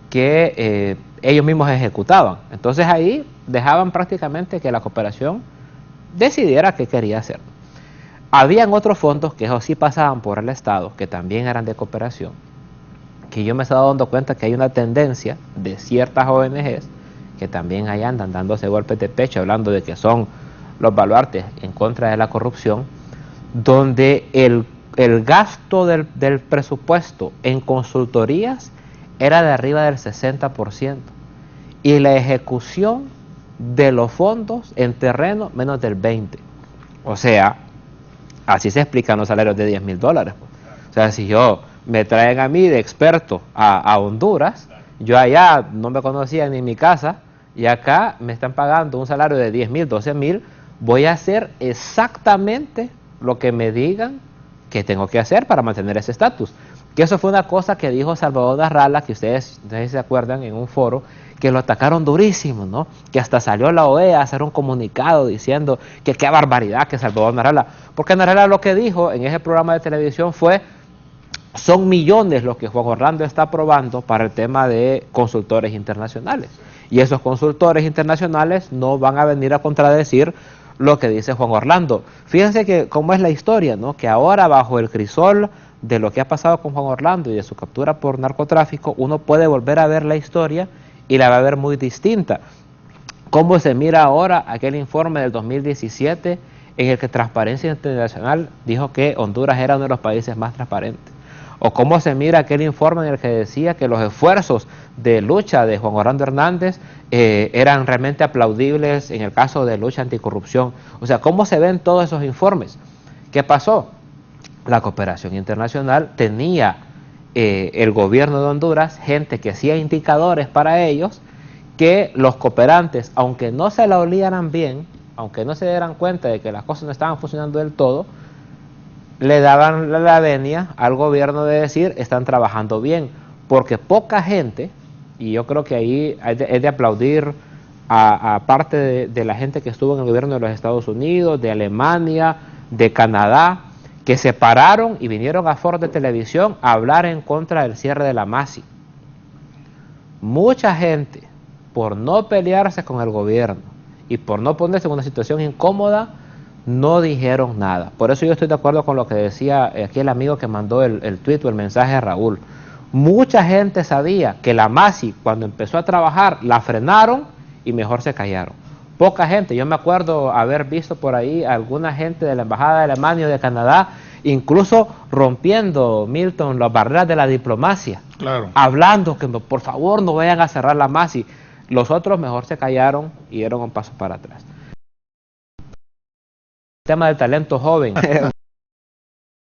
que ellos mismos ejecutaban. Entonces ahí dejaban prácticamente que la cooperación decidiera qué quería hacer. Habían otros fondos que eso sí pasaban por el Estado, que también eran de cooperación, que yo me estaba dando cuenta que hay una tendencia de ciertas ONGs que también ahí andan dándose golpes de pecho, hablando de que son los baluartes en contra de la corrupción, donde el gasto del presupuesto en consultorías era de arriba del 60% y la ejecución de los fondos en terreno menos del 20%. O sea, así se explican los salarios de $10,000. O sea, si yo me traen a mí de experto a Honduras, yo allá no me conocía ni mi casa, y acá me están pagando un salario de 10.000, 12.000, voy a hacer exactamente lo que me digan que tengo que hacer para mantener ese estatus. Que eso fue una cosa que dijo Salvador Narrala, que ustedes se acuerdan, en un foro, que lo atacaron durísimo, ¿no? Que hasta salió la OEA a hacer un comunicado diciendo que qué barbaridad que Salvador Narrala. Porque Narrala lo que dijo en ese programa de televisión fue: son millones los que Juan Orlando está aprobando para el tema de consultores internacionales. Y esos consultores internacionales no van a venir a contradecir lo que dice Juan Orlando. Fíjense que cómo es la historia, ¿no? Que ahora, bajo el crisol de lo que ha pasado con Juan Orlando y de su captura por narcotráfico, uno puede volver a ver la historia y la va a ver muy distinta. Cómo se mira ahora aquel informe del 2017 en el que Transparencia Internacional dijo que Honduras era uno de los países más transparentes. O cómo se mira aquel informe en el que decía que los esfuerzos de lucha de Juan Orlando Hernández eran realmente aplaudibles en el caso de lucha anticorrupción. O sea, cómo se ven todos esos informes. ¿Qué pasó? La cooperación internacional tenía el gobierno de Honduras, gente que hacía indicadores para ellos, que los cooperantes, aunque no se la olieran bien, aunque no se dieran cuenta de que las cosas no estaban funcionando del todo, le daban la venia al gobierno de decir: están trabajando bien, porque poca gente, y yo creo que ahí es de aplaudir a parte de la gente que estuvo en el gobierno de los Estados Unidos, de Alemania, de Canadá, que se pararon y vinieron a foros de televisión a hablar en contra del cierre de la MASI. Mucha gente, por no pelearse con el gobierno y por no ponerse en una situación incómoda, no dijeron nada. Por eso yo estoy de acuerdo con lo que decía aquí el amigo que mandó el tweet o el mensaje a Raúl. Mucha gente sabía que la MASI, cuando empezó a trabajar, la frenaron y mejor se callaron. Poca gente. Yo me acuerdo haber visto por ahí a alguna gente de la Embajada de Alemania o de Canadá, incluso rompiendo, Milton, las barreras de la diplomacia. Claro. Hablando que por favor no vayan a cerrar la MASI. Los otros mejor se callaron y dieron un paso para atrás. Tema del talento joven,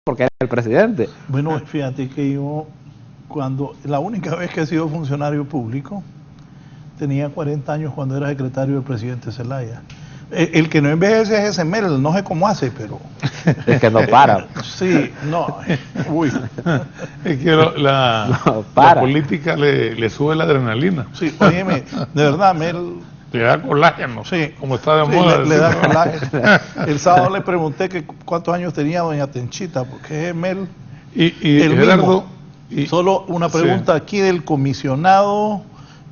porque era el presidente. Bueno, fíjate que yo, la única vez que he sido funcionario público, tenía 40 años cuando era secretario del presidente Zelaya. El que no envejece es ese Mel, no sé cómo hace, pero... El que no para. Sí, no, uy. Es que la política le sube la adrenalina. Sí, óyeme, de verdad, Mel... Le da colágeno, sí, como está de sí, moda. Le da colágeno. El sábado le pregunté que cuántos años tenía doña Tenchita, porque es Mel y el Gerardo, mismo. Solo una pregunta aquí del comisionado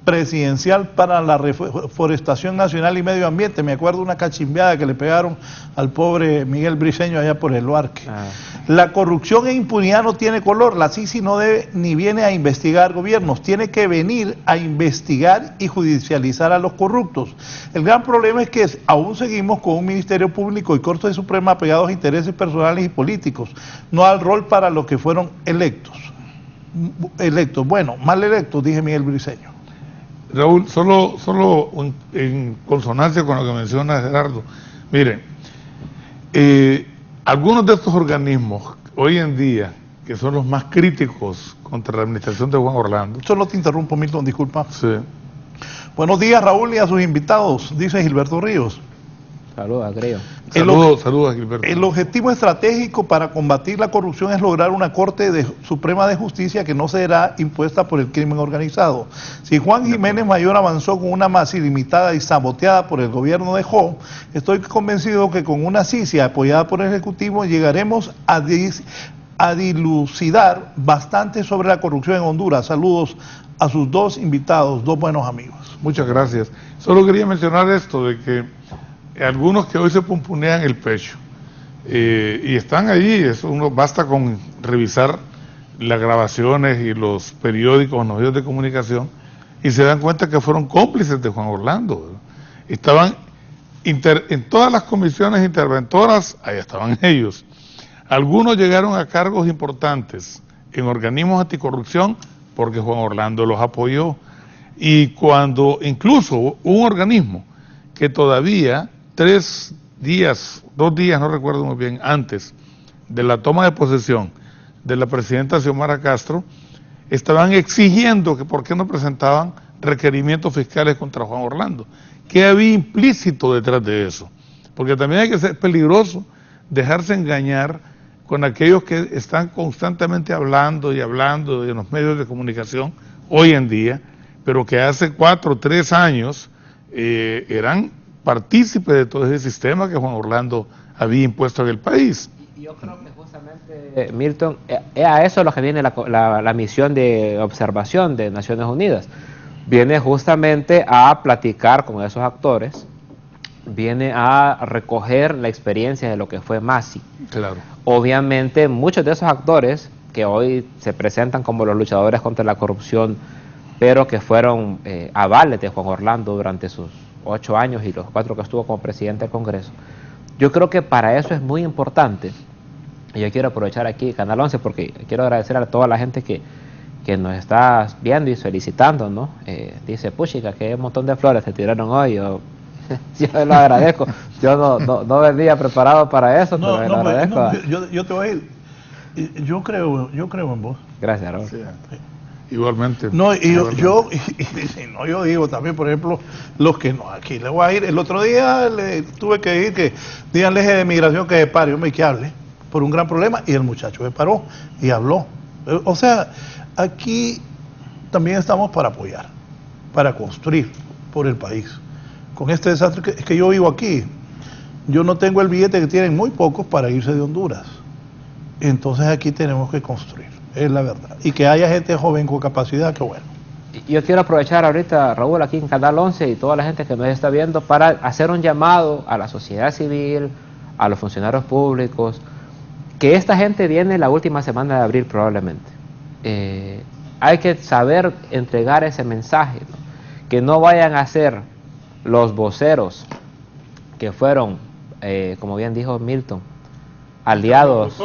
presidencial para la Reforestación Nacional y Medio Ambiente. Me acuerdo una cachimbeada que le pegaron al pobre Miguel Briceño allá por el Luarque. La corrupción e impunidad no tiene color. La CICI no debe ni viene a investigar gobiernos, tiene que venir a investigar y judicializar a los corruptos. El gran problema es que aún seguimos con un Ministerio Público y Corte Suprema pegados a intereses personales y políticos, no al rol para los que fueron electos. Bueno, mal electos, dije Miguel Briceño. Raúl, solo en consonancia con lo que menciona Gerardo, miren, algunos de estos organismos hoy en día, que son los más críticos contra la administración de Juan Orlando. Solo te interrumpo, Milton, disculpa. Sí. Buenos días, Raúl, y a sus invitados, dice Gilberto Ríos. Saludos, creo. Saludos, Gilberto. El objetivo estratégico para combatir la corrupción es lograr una Corte Suprema de Justicia que no será impuesta por el crimen organizado. Si Juan Jiménez Mayor avanzó con una MASI limitada y saboteada por el gobierno de Jo, estoy convencido que con una CICI apoyada por el Ejecutivo llegaremos a dilucidar bastante sobre la corrupción en Honduras. Saludos a sus dos invitados, dos buenos amigos. Muchas gracias. Solo quería mencionar esto de que algunos que hoy se pumpunean el pecho y están allí, basta con revisar las grabaciones y los periódicos, los medios de comunicación, y se dan cuenta que fueron cómplices de Juan Orlando, ¿verdad? Estaban en todas las comisiones interventoras, ahí estaban ellos. Algunos llegaron a cargos importantes en organismos anticorrupción porque Juan Orlando los apoyó, y cuando incluso un organismo que todavía 2 días, no recuerdo muy bien, antes de la toma de posesión de la presidenta Xiomara Castro, estaban exigiendo que por qué no presentaban requerimientos fiscales contra Juan Orlando. ¿Qué había implícito detrás de eso? Porque también hay que ser peligroso dejarse engañar con aquellos que están constantemente hablando y hablando en los medios de comunicación hoy en día, pero que hace 4 o 3 años eran partícipes de todo ese sistema que Juan Orlando había impuesto en el país. Yo creo que justamente, Milton, a eso es lo que viene la misión de observación de Naciones Unidas. Viene justamente a platicar con esos actores, viene a recoger la experiencia de lo que fue Massi. Claro. Obviamente muchos de esos actores que hoy se presentan como los luchadores contra la corrupción, pero que fueron avales de Juan Orlando durante sus 8 años y los 4 que estuvo como presidente del Congreso, yo creo que para eso es muy importante. Y yo quiero aprovechar aquí Canal 11 porque quiero agradecer a toda la gente que nos está viendo y felicitando, ¿no? Dice, puchica, que un montón de flores se tiraron hoy. Yo lo agradezco. Yo no venía preparado para eso, pero lo agradezco. Yo te voy a ir. Yo creo en vos. Gracias, Raúl. Sí. Igualmente. No, y yo digo también, por ejemplo, los que no, aquí le voy a ir. El otro día le tuve que decir que díganle al eje de migración que se pare, hombre, que hable por un gran problema, y el muchacho se paró y habló. O sea, aquí también estamos para apoyar, para construir por el país. Con este desastre que yo vivo aquí, yo no tengo el billete que tienen muy pocos para irse de Honduras. Entonces aquí tenemos que construir, es la verdad. Y que haya gente joven con capacidad, que bueno. Yo quiero aprovechar ahorita, Raúl, aquí en Canal 11 y toda la gente que nos está viendo para hacer un llamado a la sociedad civil, a los funcionarios públicos, que esta gente viene la última semana de abril probablemente. Hay que saber entregar ese mensaje, ¿no? Que no vayan a ser los voceros que fueron, como bien dijo Milton, aliados,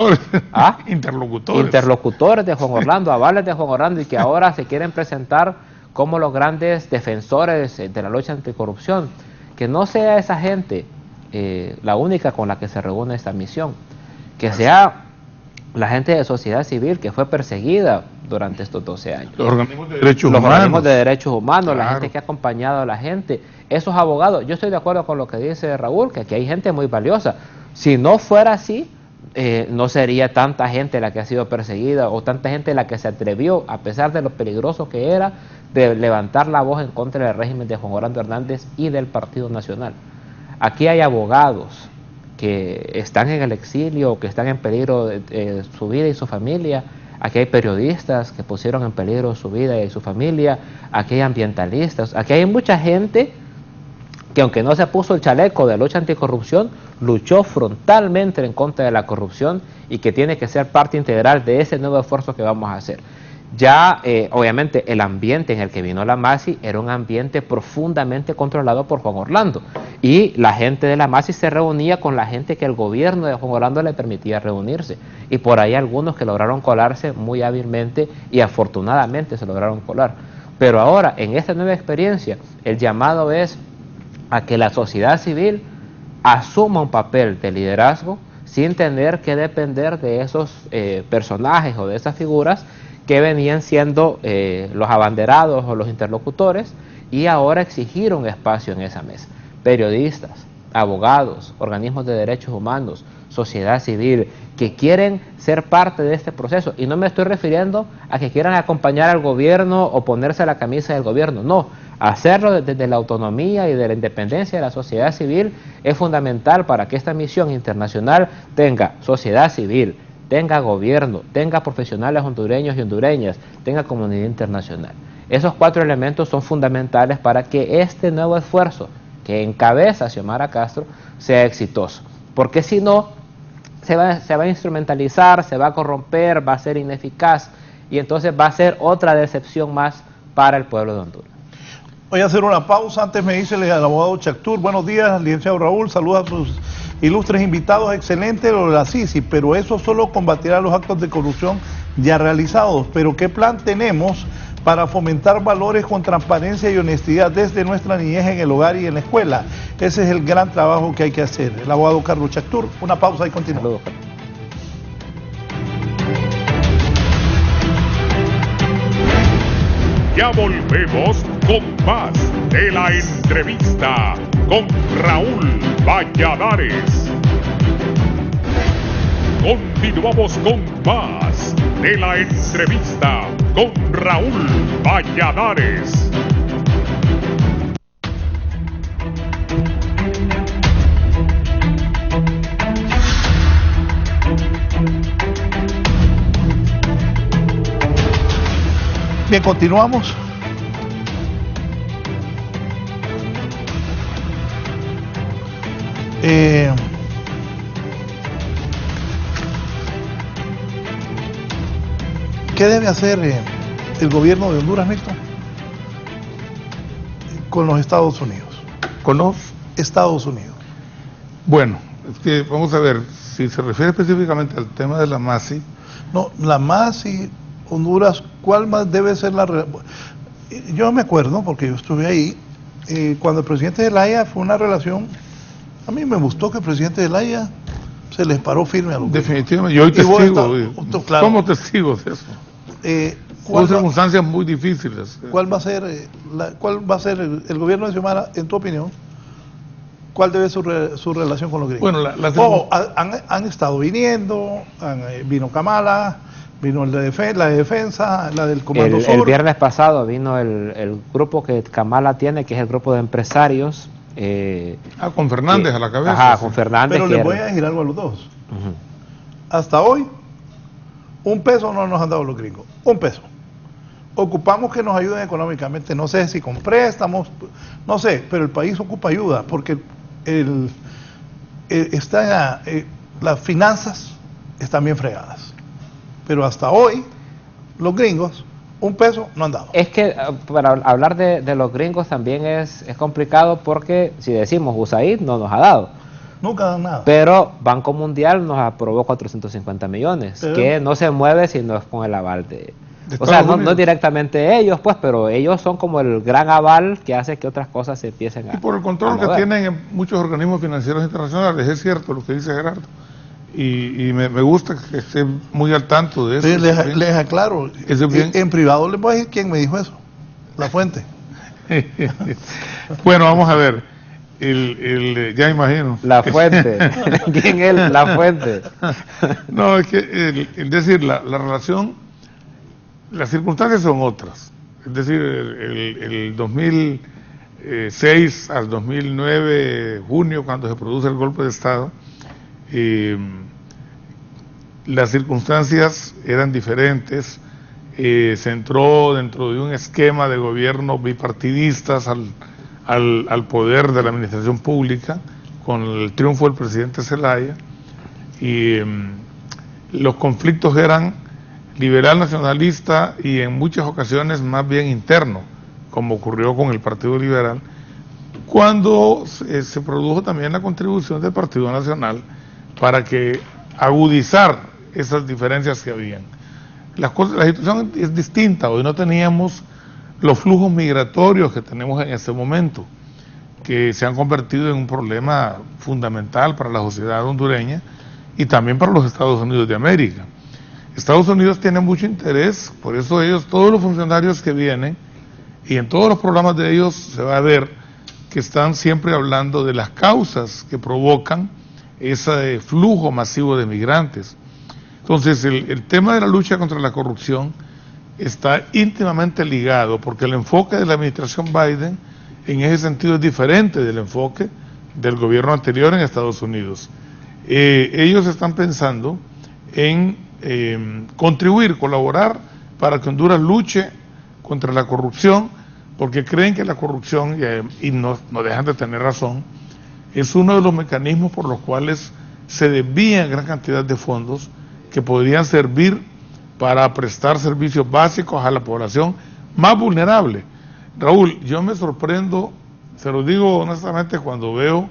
interlocutores de Juan Orlando, avales de Juan Orlando, y que ahora se quieren presentar como los grandes defensores de la lucha anticorrupción. Que no sea esa gente la única con la que se reúne esta misión, que sea la gente de sociedad civil que fue perseguida durante estos 12 años. Los organismos de derechos humanos. Los organismos de derechos humanos, claro. La gente que ha acompañado a la gente, esos abogados. Yo estoy de acuerdo con lo que dice Raúl, que aquí hay gente muy valiosa. Si no fuera así, no sería tanta gente la que ha sido perseguida o tanta gente la que se atrevió, a pesar de lo peligroso que era, de levantar la voz en contra del régimen de Juan Orlando Hernández y del Partido Nacional. Aquí hay abogados que están en el exilio, que están en peligro de su vida y su familia. Aquí hay periodistas que pusieron en peligro su vida y su familia. Aquí hay ambientalistas. Aquí hay mucha gente que, aunque no se puso el chaleco de lucha anticorrupción, luchó frontalmente en contra de la corrupción y que tiene que ser parte integral de ese nuevo esfuerzo que vamos a hacer. Ya, obviamente, el ambiente en el que vino la Massi era un ambiente profundamente controlado por Juan Orlando. Y la gente de la Massi se reunía con la gente que el gobierno de Juan Orlando le permitía reunirse. Y por ahí algunos que lograron colarse muy hábilmente y afortunadamente se lograron colar. Pero ahora, en esta nueva experiencia, el llamado es a que la sociedad civil asuma un papel de liderazgo sin tener que depender de esos personajes o de esas figuras que venían siendo los abanderados o los interlocutores, y ahora exigir un espacio en esa mesa. Periodistas, abogados, organismos de derechos humanos, sociedad civil, que quieren ser parte de este proceso. Y no me estoy refiriendo a que quieran acompañar al gobierno o ponerse la camisa del gobierno, no. Hacerlo desde la autonomía y de la independencia de la sociedad civil es fundamental para que esta misión internacional tenga sociedad civil, tenga gobierno, tenga profesionales hondureños y hondureñas, tenga comunidad internacional. Esos 4 elementos son fundamentales para que este nuevo esfuerzo que encabeza Xiomara Castro sea exitoso. Porque si no, se va a instrumentalizar, se va a corromper, va a ser ineficaz, y entonces va a ser otra decepción más para el pueblo de Honduras. Voy a hacer una pausa. Antes me dice el abogado Chactur. Buenos días, licenciado Raúl. Saludos a sus ilustres invitados. Excelente lo de la CICI, pero eso solo combatirá los actos de corrupción ya realizados. Pero ¿qué plan tenemos para fomentar valores con transparencia y honestidad desde nuestra niñez en el hogar y en la escuela? Ese es el gran trabajo que hay que hacer. El abogado Carlos Chactur. Una pausa y continuamos. Saludos. Ya volvemos con más de la entrevista con Raúl Valladares. Continuamos con más de la entrevista con Raúl Valladares. Bien, continuamos. ¿Qué debe hacer el gobierno de Honduras, Milton, con los Estados Unidos? ¿Con los? Estados Unidos. Bueno, es que vamos a ver, si se refiere específicamente al tema de la MASI. No, la MASI, Honduras, ¿cuál más debe ser Yo me acuerdo, porque yo estuve ahí, cuando el presidente Zelaya fue una relación, a mí me gustó que el presidente Zelaya se les paró firme a los definitivamente, yo soy testigo, claro. Somos testigos de eso. Son circunstancias muy difíciles. ¿Cuál va a ser, el gobierno de Xiomara, en tu opinión? ¿Cuál debe ser su relación con los gringos? Bueno, han estado viniendo, vino Kamala, vino la defensa, la del Comando Sur. El viernes pasado vino el grupo que Kamala tiene, que es el grupo de empresarios. Con Fernández a la cabeza. Ajá, con Fernández. Pero les voy a decir algo a los dos. Hasta hoy, $1 no nos han dado los gringos. $1. Ocupamos que nos ayuden económicamente, no sé si con préstamos, no sé, pero el país ocupa ayuda, porque las finanzas están bien fregadas. Pero hasta hoy, los gringos, $1 no han dado. Es que para hablar de los gringos también es complicado, porque si decimos USAID no nos ha dado. Nunca dan nada. Pero Banco Mundial nos aprobó 450 millones, que no se mueve si no es con el aval de... O sea, no directamente ellos, pues, pero ellos son como el gran aval que hace que otras cosas se empiecen a... Y por el control que tienen en muchos organismos financieros internacionales, es cierto lo que dice Gerardo. Y me gusta que esté muy al tanto de eso. Sí, les aclaro, en privado les voy a decir quién me dijo eso, la fuente. Bueno, vamos a ver, ya imagino. La fuente, ¿quién es la fuente? No, es que, es decir, la relación, las circunstancias son otras. Es decir, el 2006 al 2009, junio, cuando se produce el golpe de Estado, las circunstancias eran diferentes. Se entró dentro de un esquema de gobierno bipartidistas al poder de la administración pública con el triunfo del presidente Zelaya, y los conflictos eran liberal nacionalista y en muchas ocasiones más bien interno, como ocurrió con el Partido Liberal, cuando se produjo también la contribución del Partido Nacional para que agudizar esas diferencias que habían. La situación es distinta. Hoy no teníamos los flujos migratorios que tenemos en este momento, que se han convertido en un problema fundamental para la sociedad hondureña y también para los Estados Unidos de América. Estados Unidos tiene mucho interés, por eso todos los funcionarios que vienen, y en todos los programas de ellos se va a ver que están siempre hablando de las causas que provocan ese flujo masivo de migrantes. Entonces, el tema de la lucha contra la corrupción está íntimamente ligado, porque el enfoque de la administración Biden en ese sentido es diferente del enfoque del gobierno anterior en Estados Unidos. Ellos están pensando en contribuir, colaborar para que Honduras luche contra la corrupción, porque creen que la corrupción, y no dejan de tener razón, es uno de los mecanismos por los cuales se desvían gran cantidad de fondos que podrían servir para prestar servicios básicos a la población más vulnerable. Raúl, yo me sorprendo, se lo digo honestamente, cuando veo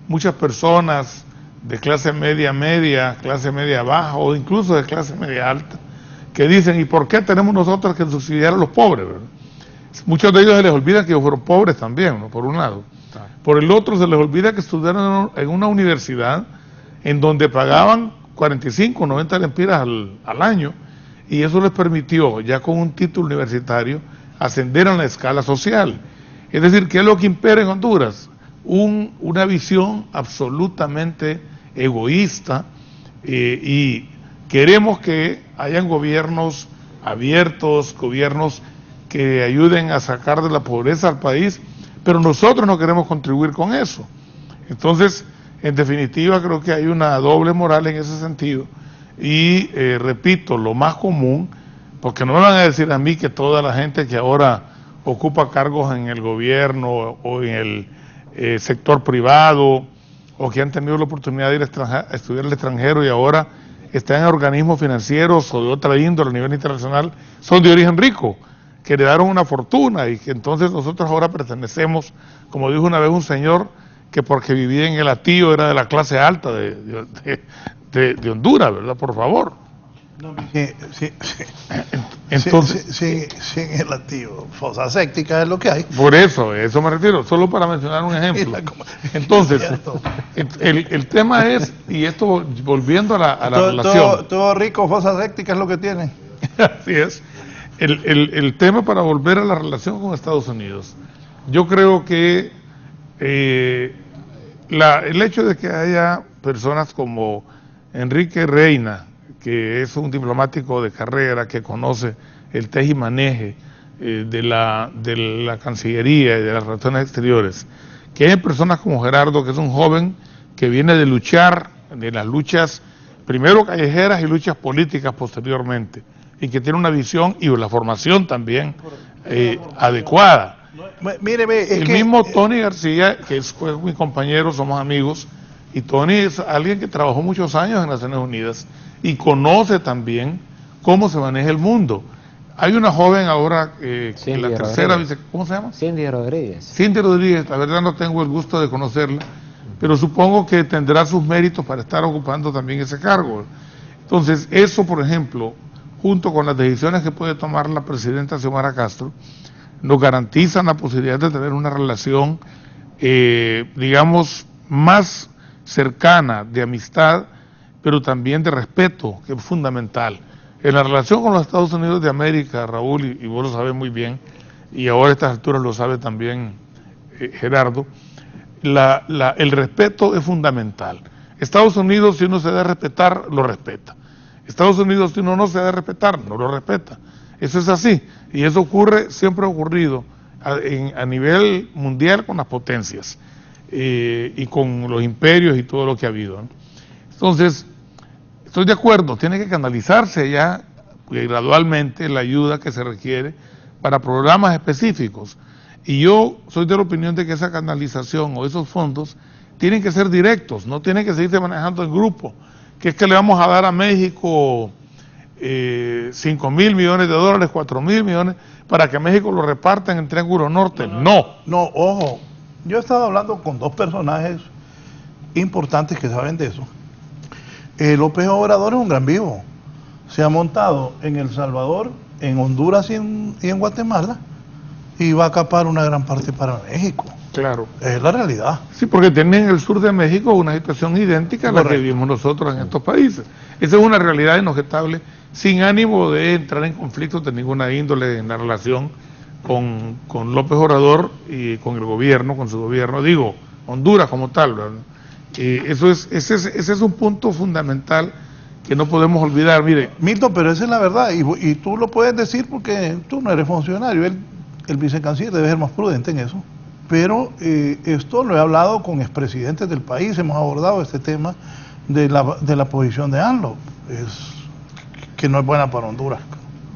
muchas personas de clase media, clase media baja o incluso de clase media alta, que dicen, ¿y por qué tenemos nosotros que subsidiar a los pobres? ¿Verdad? Muchos de ellos se les olvida que ellos fueron pobres también, ¿no? Por un lado. Por el otro, se les olvida que estudiaron en una universidad en donde pagaban 45 o 90 lempiras al año, y eso les permitió, ya con un título universitario, ascender en la escala social. Es decir, ¿qué es lo que impera en Honduras? Una visión absolutamente egoísta, y queremos que hayan gobiernos abiertos, gobiernos que ayuden a sacar de la pobreza al país, pero nosotros no queremos contribuir con eso. Entonces, en definitiva, creo que hay una doble moral en ese sentido, y repito, lo más común, porque no me van a decir a mí que toda la gente que ahora ocupa cargos en el gobierno o en el sector privado, o que han tenido la oportunidad de ir a estudiar al extranjero y ahora están en organismos financieros o de otra índole a nivel internacional, son de origen rico, que heredaron una fortuna, y que entonces nosotros ahora pertenecemos, como dijo una vez un señor, que porque vivía en el Hatío era de la clase alta de Honduras, ¿verdad? Por favor. No, sí. Entonces, sí, en el Hatío, fosa séptica es lo que hay. Por eso me refiero, solo para mencionar un ejemplo. Entonces, el tema es, y esto volviendo a la relación. Todo rico, fosa séptica es lo que tiene. Así es. El tema, para volver a la relación con Estados Unidos, yo creo que el hecho de que haya personas como Enrique Reina, que es un diplomático de carrera, que conoce el teje y maneje de la Cancillería y de las Relaciones Exteriores, que hay personas como Gerardo, que es un joven que viene de luchar, de las luchas primero callejeras y luchas políticas posteriormente, y que tiene una visión y la formación también adecuada. Míreme, el mismo Tony García, que fue mi compañero, somos amigos, y Tony es alguien que trabajó muchos años en Naciones Unidas y conoce también cómo se maneja el mundo. Hay una joven ahora, la tercera ¿cómo se llama? Cindy Rodríguez. Cindy Rodríguez, la verdad no tengo el gusto de conocerla, pero supongo que tendrá sus méritos para estar ocupando también ese cargo. Entonces, eso, por ejemplo, junto con las decisiones que puede tomar la presidenta Xiomara Castro, nos garantizan la posibilidad de tener una relación, digamos, más cercana, de amistad, pero también de respeto, que es fundamental. En la relación con los Estados Unidos de América, Raúl, y vos lo sabes muy bien, y ahora a estas alturas lo sabe también Gerardo, el respeto es fundamental. Estados Unidos, si uno se debe respetar, lo respeta. Estados Unidos, si uno no se debe respetar, no lo respeta. Eso es así, y eso siempre ha ocurrido a nivel mundial con las potencias y con los imperios y todo lo que ha habido, ¿no? Entonces, estoy de acuerdo, tiene que canalizarse ya gradualmente la ayuda que se requiere para programas específicos, y yo soy de la opinión de que esa canalización o esos fondos tienen que ser directos, no tienen que seguirse manejando en grupo, que es que le vamos a dar a México 5.000 millones de dólares, 4.000 millones, para que México lo reparta en el Triángulo Norte. No, ojo, yo he estado hablando con dos personajes importantes que saben de eso. López Obrador es un gran vivo, se ha montado en El Salvador, en Honduras y en Guatemala, y va a acapar una gran parte para México. Claro. Es la realidad. Sí, porque tienen en el sur de México una situación idéntica a la que vivimos nosotros en estos países. Esa es una realidad inobjetable, sin ánimo de entrar en conflictos de ninguna índole en la relación con López Obrador y con el gobierno, con su gobierno, digo, Honduras como tal, ¿verdad? Ese es un punto fundamental que no podemos olvidar. Mire, Milton, pero esa es la verdad, y tú lo puedes decir porque tú no eres funcionario, el vicecanciller debe ser más prudente en eso. Pero esto lo he hablado con expresidentes del país, hemos abordado este tema de la posición de ANLO, que no es buena para Honduras.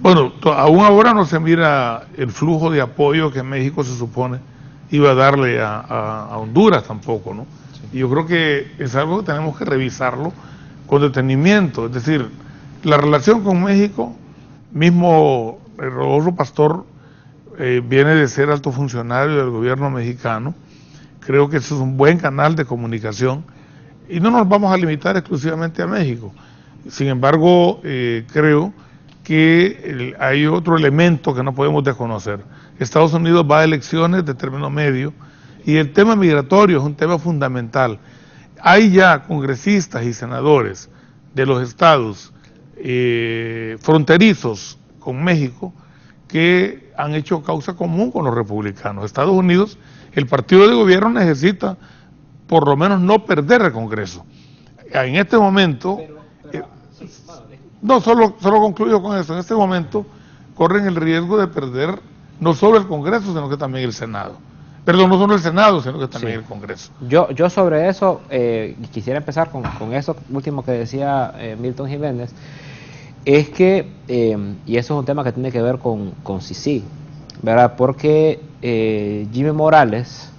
Bueno, aún ahora no se mira el flujo de apoyo que México se supone iba a darle a Honduras tampoco, ¿no? Y yo creo que es algo que tenemos que revisarlo con detenimiento. Es decir, la relación con México, mismo Rodolfo Pastor viene de ser alto funcionario del gobierno mexicano. Creo que eso es un buen canal de comunicación y no nos vamos a limitar exclusivamente a México. Sin embargo, creo que hay otro elemento que no podemos desconocer. Estados Unidos va a elecciones de término medio y el tema migratorio es un tema fundamental. Hay ya congresistas y senadores de los estados fronterizos con México que han hecho causa común con los republicanos. Estados Unidos, el partido de gobierno necesita por lo menos no perder el Congreso. En este momento, no, solo concluyo con eso, en este momento corren el riesgo de perder no solo el Congreso, sino que también el Senado. Perdón, no solo el Senado, sino que también el Congreso. Yo sobre eso, quisiera empezar con eso último que decía Milton Jiménez, es que, y eso es un tema que tiene que ver con Sisi, ¿verdad? Porque Jimmy Morales,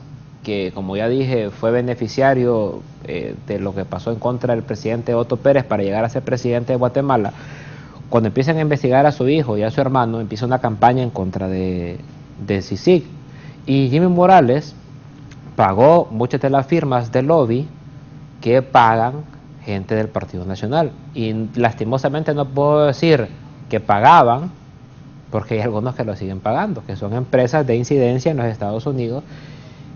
que como ya dije, fue beneficiario de lo que pasó en contra del presidente Otto Pérez para llegar a ser presidente de Guatemala, cuando empiezan a investigar a su hijo y a su hermano, empieza una campaña en contra de Sisi. Y Jimmy Morales pagó muchas de las firmas de lobby que pagan gente del Partido Nacional. Y lastimosamente no puedo decir que pagaban, porque hay algunos que lo siguen pagando, que son empresas de incidencia en los Estados Unidos,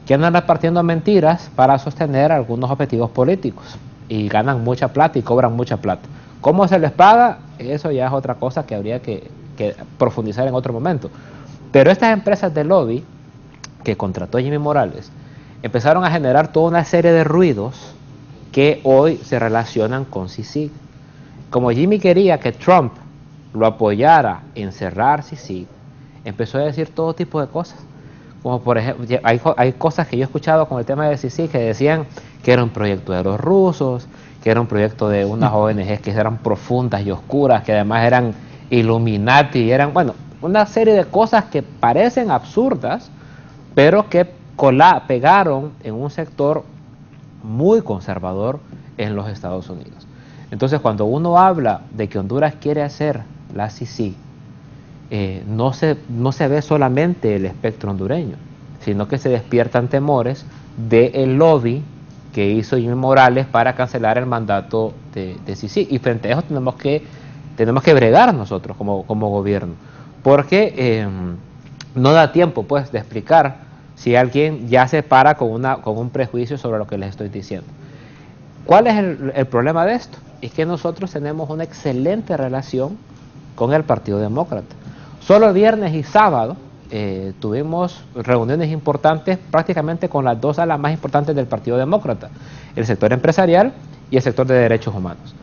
que andan repartiendo mentiras para sostener algunos objetivos políticos. Y ganan mucha plata y cobran mucha plata. ¿Cómo se les paga? Eso ya es otra cosa que habría que profundizar en otro momento. Pero estas empresas de lobby que contrató Jimmy Morales empezaron a generar toda una serie de ruidos que hoy se relacionan con Sisi. Como Jimmy quería que Trump lo apoyara en cerrar Sisi, empezó a decir todo tipo de cosas. Como por ejemplo, hay cosas que yo he escuchado con el tema de Sisi que decían que era un proyecto de los rusos, que era un proyecto de unas ONGs que eran profundas y oscuras, que además eran Illuminati, eran, bueno, una serie de cosas que parecen absurdas, pero que pegaron en un sector muy conservador en los Estados Unidos. Entonces, cuando uno habla de que Honduras quiere hacer la Sisi, no se ve solamente el espectro hondureño, sino que se despiertan temores del lobby que hizo Jimmy Morales para cancelar el mandato de Sisi. Y frente a eso tenemos que bregar nosotros como gobierno, porque no da tiempo pues de explicar si alguien ya se para con un prejuicio sobre lo que les estoy diciendo. ¿Cuál es el problema de esto? Es que nosotros tenemos una excelente relación con el Partido Demócrata. Solo el viernes y sábado tuvimos reuniones importantes prácticamente con las dos alas más importantes del Partido Demócrata, el sector empresarial y el sector de derechos humanos.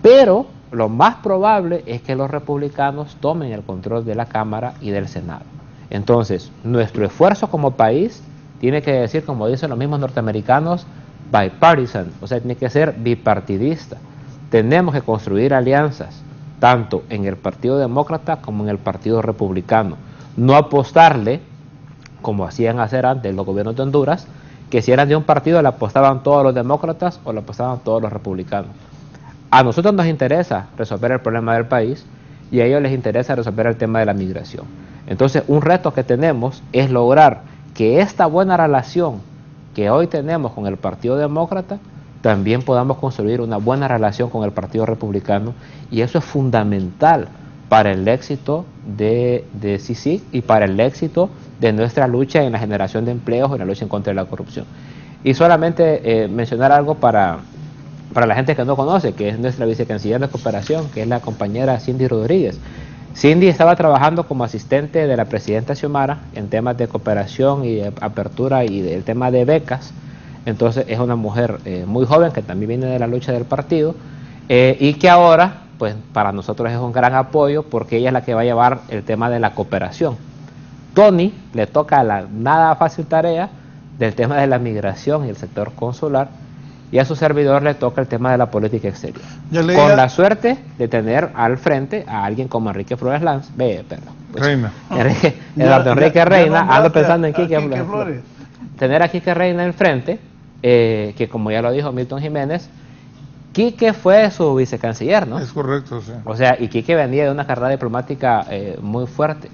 Pero lo más probable es que los republicanos tomen el control de la Cámara y del Senado. Entonces, nuestro esfuerzo como país tiene que decir, como dicen los mismos norteamericanos, bipartisan, o sea, tiene que ser bipartidista. Tenemos que construir alianzas, tanto en el Partido Demócrata como en el Partido Republicano. No apostarle, como hacían hacer antes los gobiernos de Honduras, que si eran de un partido le apostaban todos los demócratas o le apostaban todos los republicanos. A nosotros nos interesa resolver el problema del país y a ellos les interesa resolver el tema de la migración. Entonces, un reto que tenemos es lograr que esta buena relación que hoy tenemos con el Partido Demócrata, también podamos construir una buena relación con el Partido Republicano, y eso es fundamental para el éxito de Sisi y para el éxito de nuestra lucha en la generación de empleos y en la lucha en contra de la corrupción. Y solamente mencionar algo para la gente que no conoce, que es nuestra vicecanciller de cooperación, que es la compañera Cindy Rodríguez. Cindy estaba trabajando como asistente de la presidenta Xiomara en temas de cooperación y de apertura y del tema de becas. Entonces es una mujer muy joven que también viene de la lucha del partido y que ahora, pues para nosotros es un gran apoyo porque ella es la que va a llevar el tema de la cooperación. Tony le toca la nada fácil tarea del tema de la migración y el sector consular, y a su servidor le toca el tema de la política exterior. Con la suerte de tener al frente a alguien como Enrique Flores Lanz, Reina. Eduardo Enrique Reina, ando pensando en Quique Flores. Tener a Quique Reina en frente, que como ya lo dijo Milton Jiménez, Quique fue su vicecanciller, ¿no? Es correcto, sí. O sea, y Quique venía de una carrera diplomática muy fuerte.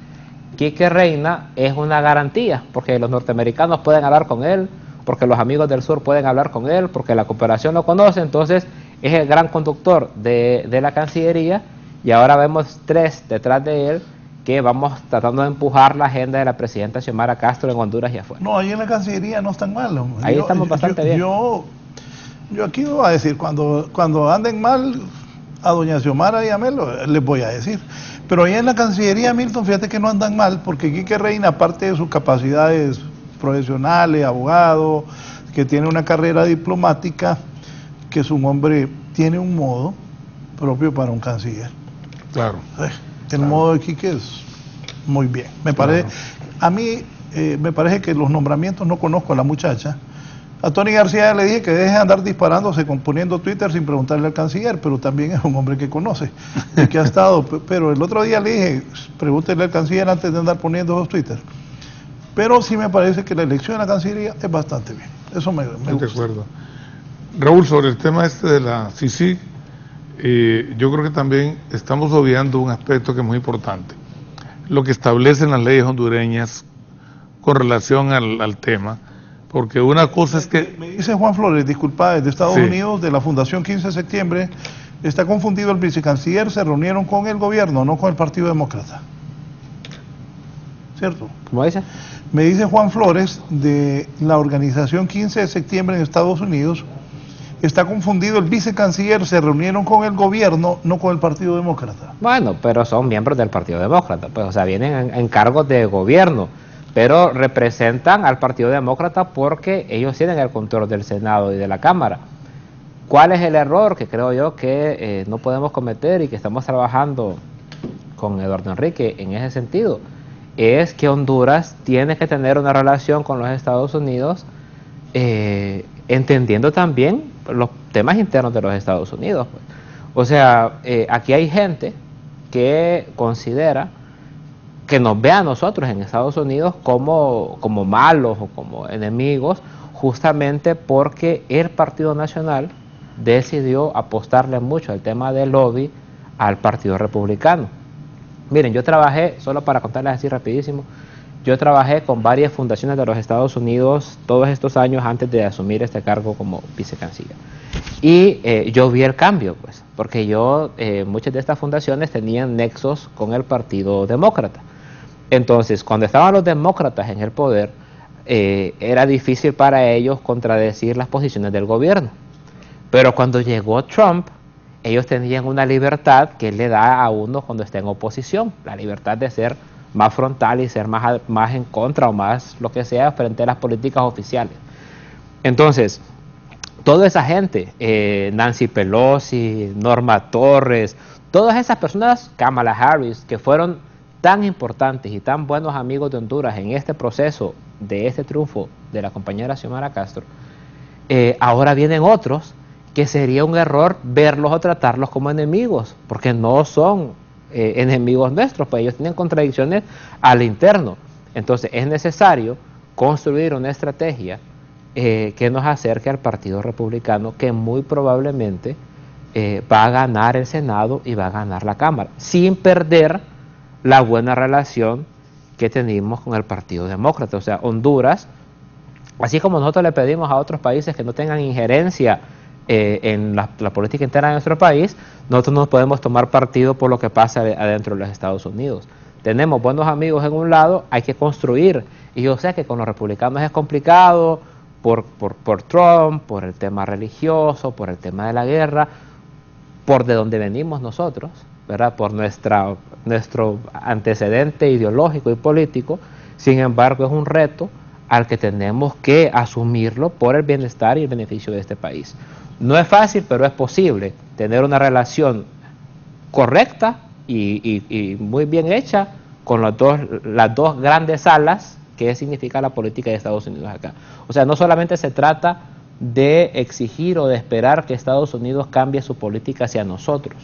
Quique Reina es una garantía, porque los norteamericanos pueden hablar con él, porque los amigos del sur pueden hablar con él, porque la cooperación lo conoce. Entonces es el gran conductor de la Cancillería, y ahora vemos tres detrás de él que vamos tratando de empujar la agenda de la presidenta Xiomara Castro en Honduras y afuera. No, ahí en la Cancillería no están mal. Ahí estamos bastante bien. Yo aquí voy a decir, cuando anden mal, a doña Xiomara y a Melo, les voy a decir. Pero allá en la Cancillería, Milton, fíjate que no andan mal, porque Quique Reina, aparte de sus capacidades profesionales, abogado, que tiene una carrera diplomática, que es un hombre, tiene un modo propio para un canciller. Claro. El modo de Quique es muy bien. Me parece, a mí me parece que los nombramientos, no conozco a la muchacha. A Tony García le dije que deje de andar disparándose, componiendo Twitter sin preguntarle al canciller, pero también es un hombre que conoce, y que ha estado. Pero el otro día le dije, pregúntele al canciller antes de andar poniendo los Twitter. Pero sí me parece que la elección de la Cancillería es bastante bien. Eso me gusta. De acuerdo. Raúl, sobre el tema de la CICIG, yo creo que también estamos obviando un aspecto que es muy importante. Lo que establecen las leyes hondureñas con relación al tema. Porque una cosa es que... Me dice Juan Flores, disculpa, de Estados Unidos, de la Fundación 15 de septiembre, está confundido el vicecanciller, se reunieron con el gobierno, no con el Partido Demócrata. ¿Cierto? ¿Cómo dice? Me dice Juan Flores, de la organización 15 de septiembre en Estados Unidos, está confundido el vicecanciller, se reunieron con el gobierno, no con el Partido Demócrata. Bueno, pero son miembros del Partido Demócrata, pues, o sea, vienen en cargos de gobierno, pero representan al Partido Demócrata porque ellos tienen el control del Senado y de la Cámara. ¿Cuál es el error que creo yo que no podemos cometer y que estamos trabajando con Eduardo Enrique en ese sentido? Es que Honduras tiene que tener una relación con los Estados Unidos, entendiendo también los temas internos de los Estados Unidos, pues. O sea, aquí hay gente que considera que nos ve a nosotros en Estados Unidos como malos o como enemigos, justamente porque el Partido Nacional decidió apostarle mucho al tema del lobby al Partido Republicano. Miren, yo trabajé, solo para contarles así rapidísimo, yo trabajé con varias fundaciones de los Estados Unidos todos estos años antes de asumir este cargo como vicecanciller. Y yo vi el cambio, pues, porque muchas de estas fundaciones tenían nexos con el Partido Demócrata. Entonces, cuando estaban los demócratas en el poder, era difícil para ellos contradecir las posiciones del gobierno. Pero cuando llegó Trump, ellos tenían una libertad que él le da a uno cuando está en oposición, la libertad de ser más frontal y ser más en contra o más lo que sea frente a las políticas oficiales. Entonces, toda esa gente, Nancy Pelosi, Norma Torres, todas esas personas, Kamala Harris, que fueron tan importantes y tan buenos amigos de Honduras en este proceso de este triunfo de la compañera Xiomara Castro, ahora vienen otros que sería un error verlos o tratarlos como enemigos, porque no son enemigos nuestros, pues ellos tienen contradicciones al interno. Entonces es necesario construir una estrategia que nos acerque al Partido Republicano, que muy probablemente va a ganar el Senado y va a ganar la Cámara, sin perder la buena relación que tenemos con el Partido Demócrata. O sea, Honduras, así como nosotros le pedimos a otros países que no tengan injerencia en la política interna de nuestro país, nosotros no podemos tomar partido por lo que pasa adentro de los Estados Unidos. Tenemos buenos amigos en un lado, hay que construir, y yo sé que con los republicanos es complicado por Trump, por el tema religioso, por el tema de la guerra, por de donde venimos nosotros, ¿verdad? Por nuestro antecedente ideológico y político. Sin embargo, es un reto al que tenemos que asumirlo por el bienestar y el beneficio de este país. No es fácil, pero es posible tener una relación correcta y muy bien hecha con las dos grandes alas que significa la política de Estados Unidos acá. O sea, no solamente se trata de exigir o de esperar que Estados Unidos cambie su política hacia nosotros,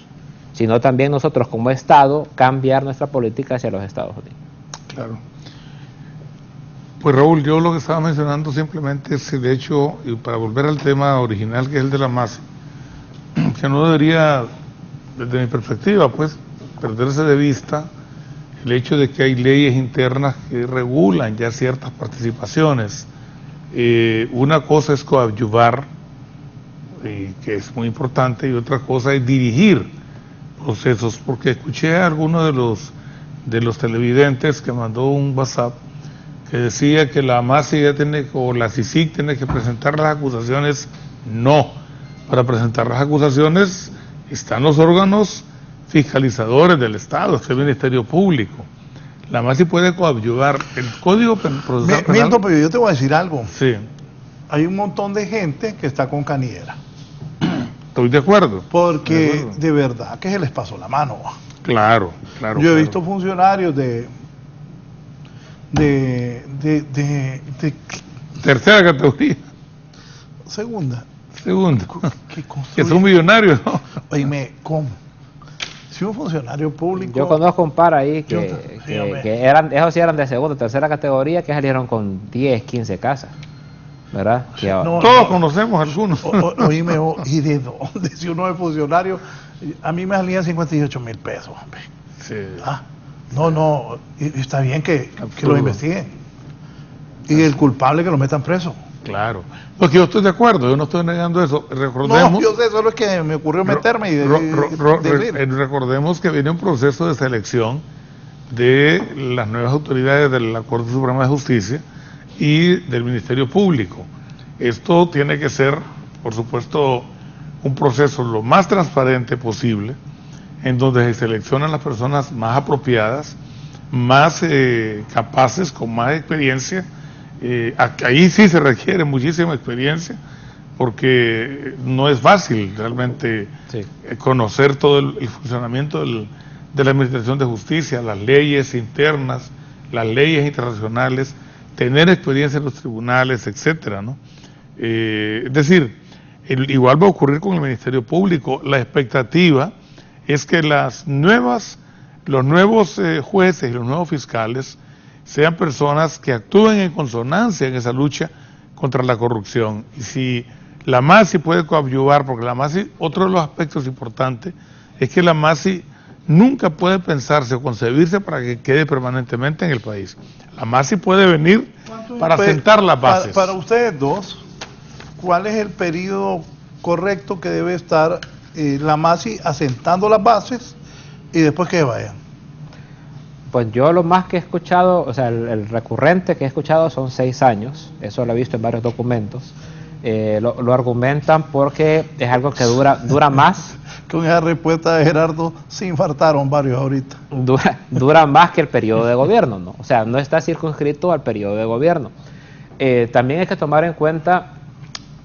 sino también nosotros como Estado cambiar nuestra política hacia los Estados Unidos. Claro. Pues Raúl, yo lo que estaba mencionando simplemente es el hecho, y para volver al tema original que es el de la masa, que no debería, desde mi perspectiva, pues, perderse de vista el hecho de que hay leyes internas que regulan ya ciertas participaciones. Una cosa es coadyuvar, que es muy importante, y otra cosa es dirigir procesos, porque escuché a alguno de los televidentes que mandó un WhatsApp que decía que la MASI o la CICIG tiene que presentar las acusaciones. No, para presentar las acusaciones están los órganos fiscalizadores del Estado, está el Ministerio Público. La MASI puede coadyuvar. El Código Procesal Penal... Milton, pero yo te voy a decir algo. Sí, Hay un montón de gente que está con Caniera, estoy de acuerdo. porque de verdad que se les pasó la mano. Claro, claro. Yo he claro. visto funcionarios de Tercera categoría, segunda, segunda, que que son millonarios, ¿no? Oíme, ¿cómo? Si un funcionario público... Yo conozco un par ahí Yo- que, sí, hombre. que eran, esos sí eran de segunda, tercera categoría, que salieron con 10, 15 casas, ¿verdad? Que ahora- No, Todos conocemos algunos. Oíme, ¿y de dónde? Si uno es funcionario, a mí me salían 58,000 pesos, hombre. Sí. Ah, no, y está bien que Absurdo. lo investiguen. Y el culpable que lo metan preso. Claro. Porque yo estoy de acuerdo, yo no estoy negando eso. Recordemos, No, yo sé, solo es que me ocurrió meterme y decir. recordemos que viene un proceso de selección de las nuevas autoridades de la Corte Suprema de Justicia y del Ministerio Público. Esto tiene que ser, por supuesto, un proceso lo más transparente posible, en donde se seleccionan las personas más apropiadas, más capaces, con más experiencia. Ahí sí se requiere muchísima experiencia, porque no es fácil realmente Sí. conocer todo el funcionamiento de la Administración de Justicia, las leyes internas, las leyes internacionales, tener experiencia en los tribunales, etcétera, ¿no? Es decir, igual va a ocurrir con el Ministerio Público. La expectativa es que los nuevos jueces y los nuevos fiscales sean personas que actúen en consonancia en esa lucha contra la corrupción. Y si la MASI puede coadyuvar, porque la MASI, otro de los aspectos importantes, es que la MASI nunca puede pensarse o concebirse para que quede permanentemente en el país. La MASI puede venir para sentar las bases. Para ustedes dos, ¿cuál es el periodo correcto que debe estar la MASI asentando las bases y después que vayan? Pues yo lo más que he escuchado, o sea, el recurrente que he escuchado son 6 años, eso lo he visto en varios documentos. Lo argumentan porque es algo que dura más, Con esa respuesta de Gerardo se infartaron varios ahorita. dura más que el periodo de gobierno, ¿no? O sea, no está circunscrito al periodo de gobierno. También hay que tomar en cuenta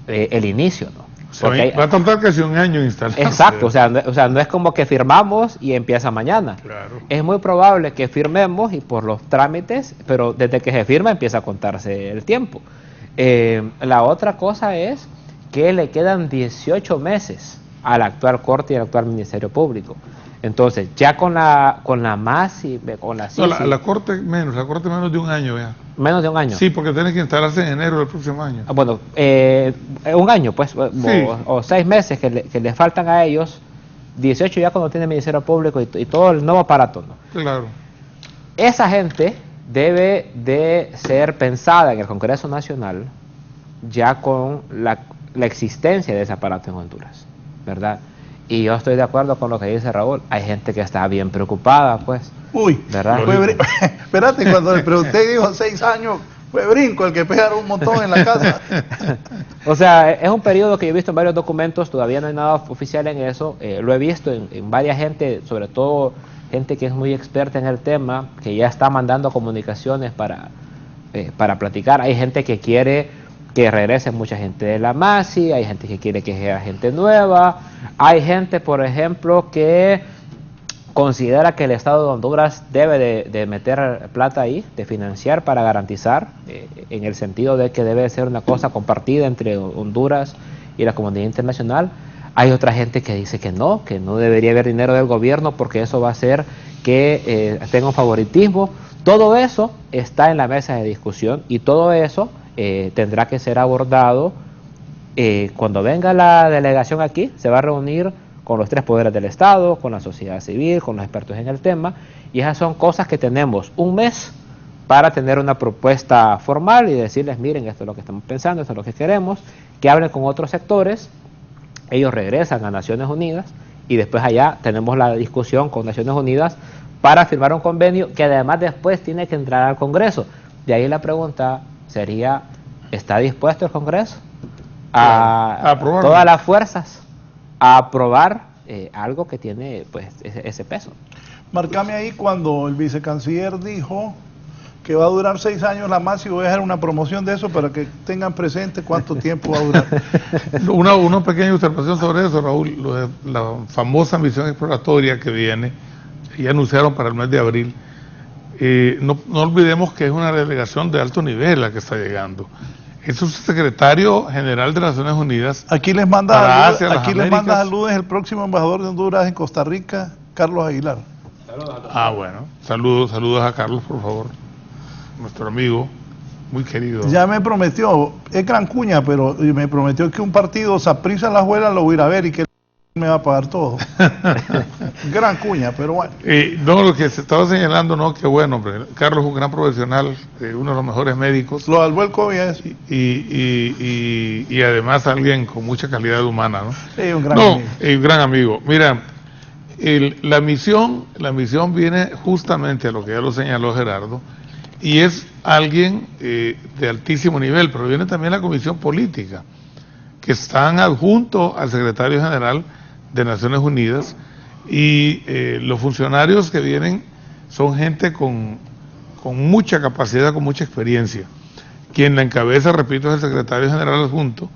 el inicio, ¿no? Porque hay- Va a tardar casi un año en instalarse. Exacto, o sea, no es como que firmamos y empieza mañana. Claro. Es muy probable que firmemos y por los trámites, pero desde que se firma empieza a contarse el tiempo. La otra cosa es que le quedan 18 meses a la actual Corte y al actual Ministerio Público. Entonces, ya con la MASI, con la No, CICI, la corte menos de un año ya. menos de un año. Sí, porque tiene que instalarse en enero del próximo año. Ah, bueno, un año, pues, o 6 meses que le faltan a ellos, 18 ya cuando tiene el Ministerio Público y todo el nuevo aparato, ¿no? Claro. Esa gente debe de ser pensada en el Congreso Nacional ya con la existencia de ese aparato en Honduras, ¿verdad? Y yo estoy de acuerdo con lo que dice Raúl, hay gente que está bien preocupada, pues. Uy, ¿Verdad? Espérate, cuando le pregunté, dijo 6 años, fue brinco el que pegaron un montón en la casa. O sea, es un periodo que yo he visto en varios documentos, todavía no hay nada oficial en eso, lo he visto en varias gente, sobre todo gente que es muy experta en el tema, que ya está mandando comunicaciones para platicar. Hay gente que quiere que regrese mucha gente de la MASI, hay gente que quiere que sea gente nueva, hay gente, por ejemplo, que considera que el Estado de Honduras debe de meter plata ahí, de financiar para garantizar, en el sentido de que debe ser una cosa compartida entre Honduras y la comunidad internacional. Hay otra gente que dice que no debería haber dinero del gobierno porque eso va a hacer que tenga un favoritismo. Todo eso está en la mesa de discusión y todo eso tendrá que ser abordado cuando venga la delegación aquí. Se va a reunir con los 3 poderes del Estado, con la sociedad civil, con los expertos en el tema, y esas son cosas que tenemos un mes para tener una propuesta formal y decirles, miren, esto es lo que estamos pensando, esto es lo que queremos, que hablen con otros sectores. Ellos regresan a Naciones Unidas y después allá tenemos la discusión con Naciones Unidas para firmar un convenio que además después tiene que entrar al Congreso. De ahí la pregunta sería, ¿está dispuesto el Congreso a aprobarlo? Todas las fuerzas a aprobar algo que tiene pues ese peso. Marcame ahí cuando el vicecanciller dijo que va a durar 6 años la más, y voy a hacer una promoción de eso para que tengan presente cuánto tiempo va a durar. Una pequeña observación sobre eso, Raúl. La famosa misión exploratoria que viene, ya anunciaron para el mes de abril. No olvidemos que es una delegación de alto nivel la que está llegando. Es un secretario general de Naciones Unidas. Aquí les manda saludos el próximo embajador de Honduras en Costa Rica, Carlos Aguilar. Bueno, saludos a Carlos, por favor, nuestro amigo, muy querido. Ya me prometió, es gran cuña, pero me prometió que un partido Saprissa La Juela lo voy a ir a ver y que me va a pagar todo. Gran cuña, pero bueno. No, lo que se estaba señalando, no, que bueno, hombre, Carlos es un gran profesional, uno de los mejores médicos. Lo salvó el COVID y además alguien con mucha calidad humana, ¿no? Sí, un gran amigo. Un gran amigo. Mira, la misión viene justamente a lo que ya lo señaló Gerardo, y es alguien de altísimo nivel, pero viene también la comisión política, que están adjuntos al secretario general de Naciones Unidas, y los funcionarios que vienen son gente con mucha capacidad, con mucha experiencia. Quien la encabeza, repito, es el secretario general adjunto,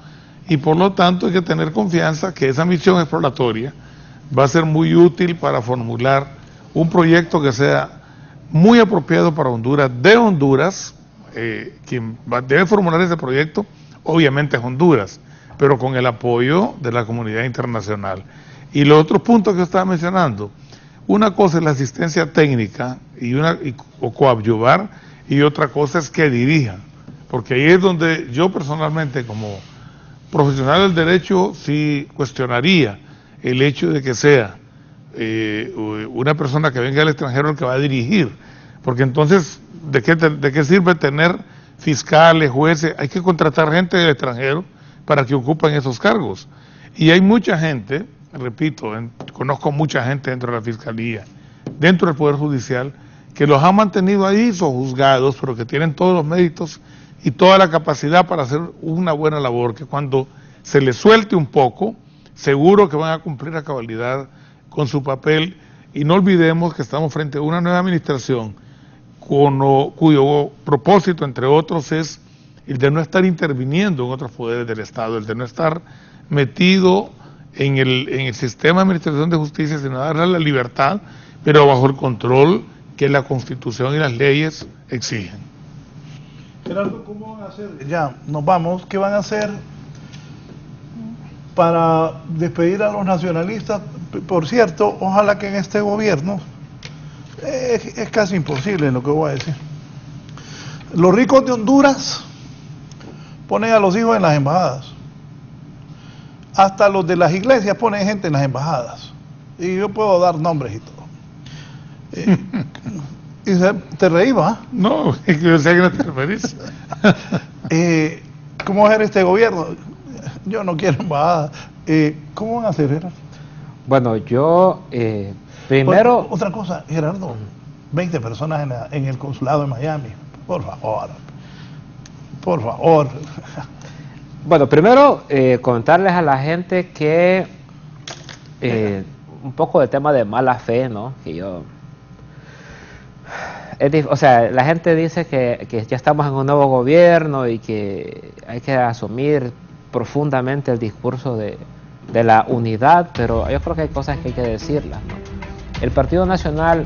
y por lo tanto hay que tener confianza que esa misión exploratoria va a ser muy útil para formular un proyecto que sea muy apropiado para Honduras. De Honduras, quien debe formular ese proyecto obviamente es Honduras, pero con el apoyo de la comunidad internacional. Y los otros puntos que yo estaba mencionando, una cosa es la asistencia técnica o coadyuvar, y otra cosa es que dirijan, porque ahí es donde yo personalmente, como profesional del derecho, sí cuestionaría el hecho de que sea una persona que venga del extranjero el que va a dirigir, porque entonces, ¿de qué sirve tener fiscales, jueces? Hay que contratar gente del extranjero para que ocupen esos cargos. Y hay mucha gente, repito, conozco mucha gente dentro de la Fiscalía, dentro del Poder Judicial, que los han mantenido ahí sojuzgados, pero que tienen todos los méritos y toda la capacidad para hacer una buena labor, que cuando se les suelte un poco, seguro que van a cumplir a cabalidad con su papel. Y no olvidemos que estamos frente a una nueva administración cuyo propósito, entre otros, es el de no estar interviniendo en otros poderes del Estado, el de no estar metido en el sistema de administración de justicia, sino darle la libertad, pero bajo el control que la Constitución y las leyes exigen. Gerardo, ¿cómo van a hacer? Ya, nos vamos. ¿Qué van a hacer para despedir a los nacionalistas? Por cierto, ojalá que en este gobierno, es casi imposible lo que voy a decir. Los ricos de Honduras ponen a los hijos en las embajadas. Hasta los de las iglesias ponen gente en las embajadas. Y yo puedo dar nombres y todo. ¿Te reí, va? No, es que yo sé que no te referís. ¿Cómo va a ser este gobierno? Yo no quiero embajada. ¿Cómo van a hacer, Gerardo? Bueno, yo primero... Otra cosa, Gerardo, 20 personas en el consulado de Miami. Por favor. Por favor. Bueno, primero contarles a la gente que un poco de tema de mala fe, ¿no? Que yo... o sea, la gente dice que ya estamos en un nuevo gobierno y que hay que asumir profundamente el discurso de la unidad, pero yo creo que hay cosas que hay que decirlas, ¿no? El Partido Nacional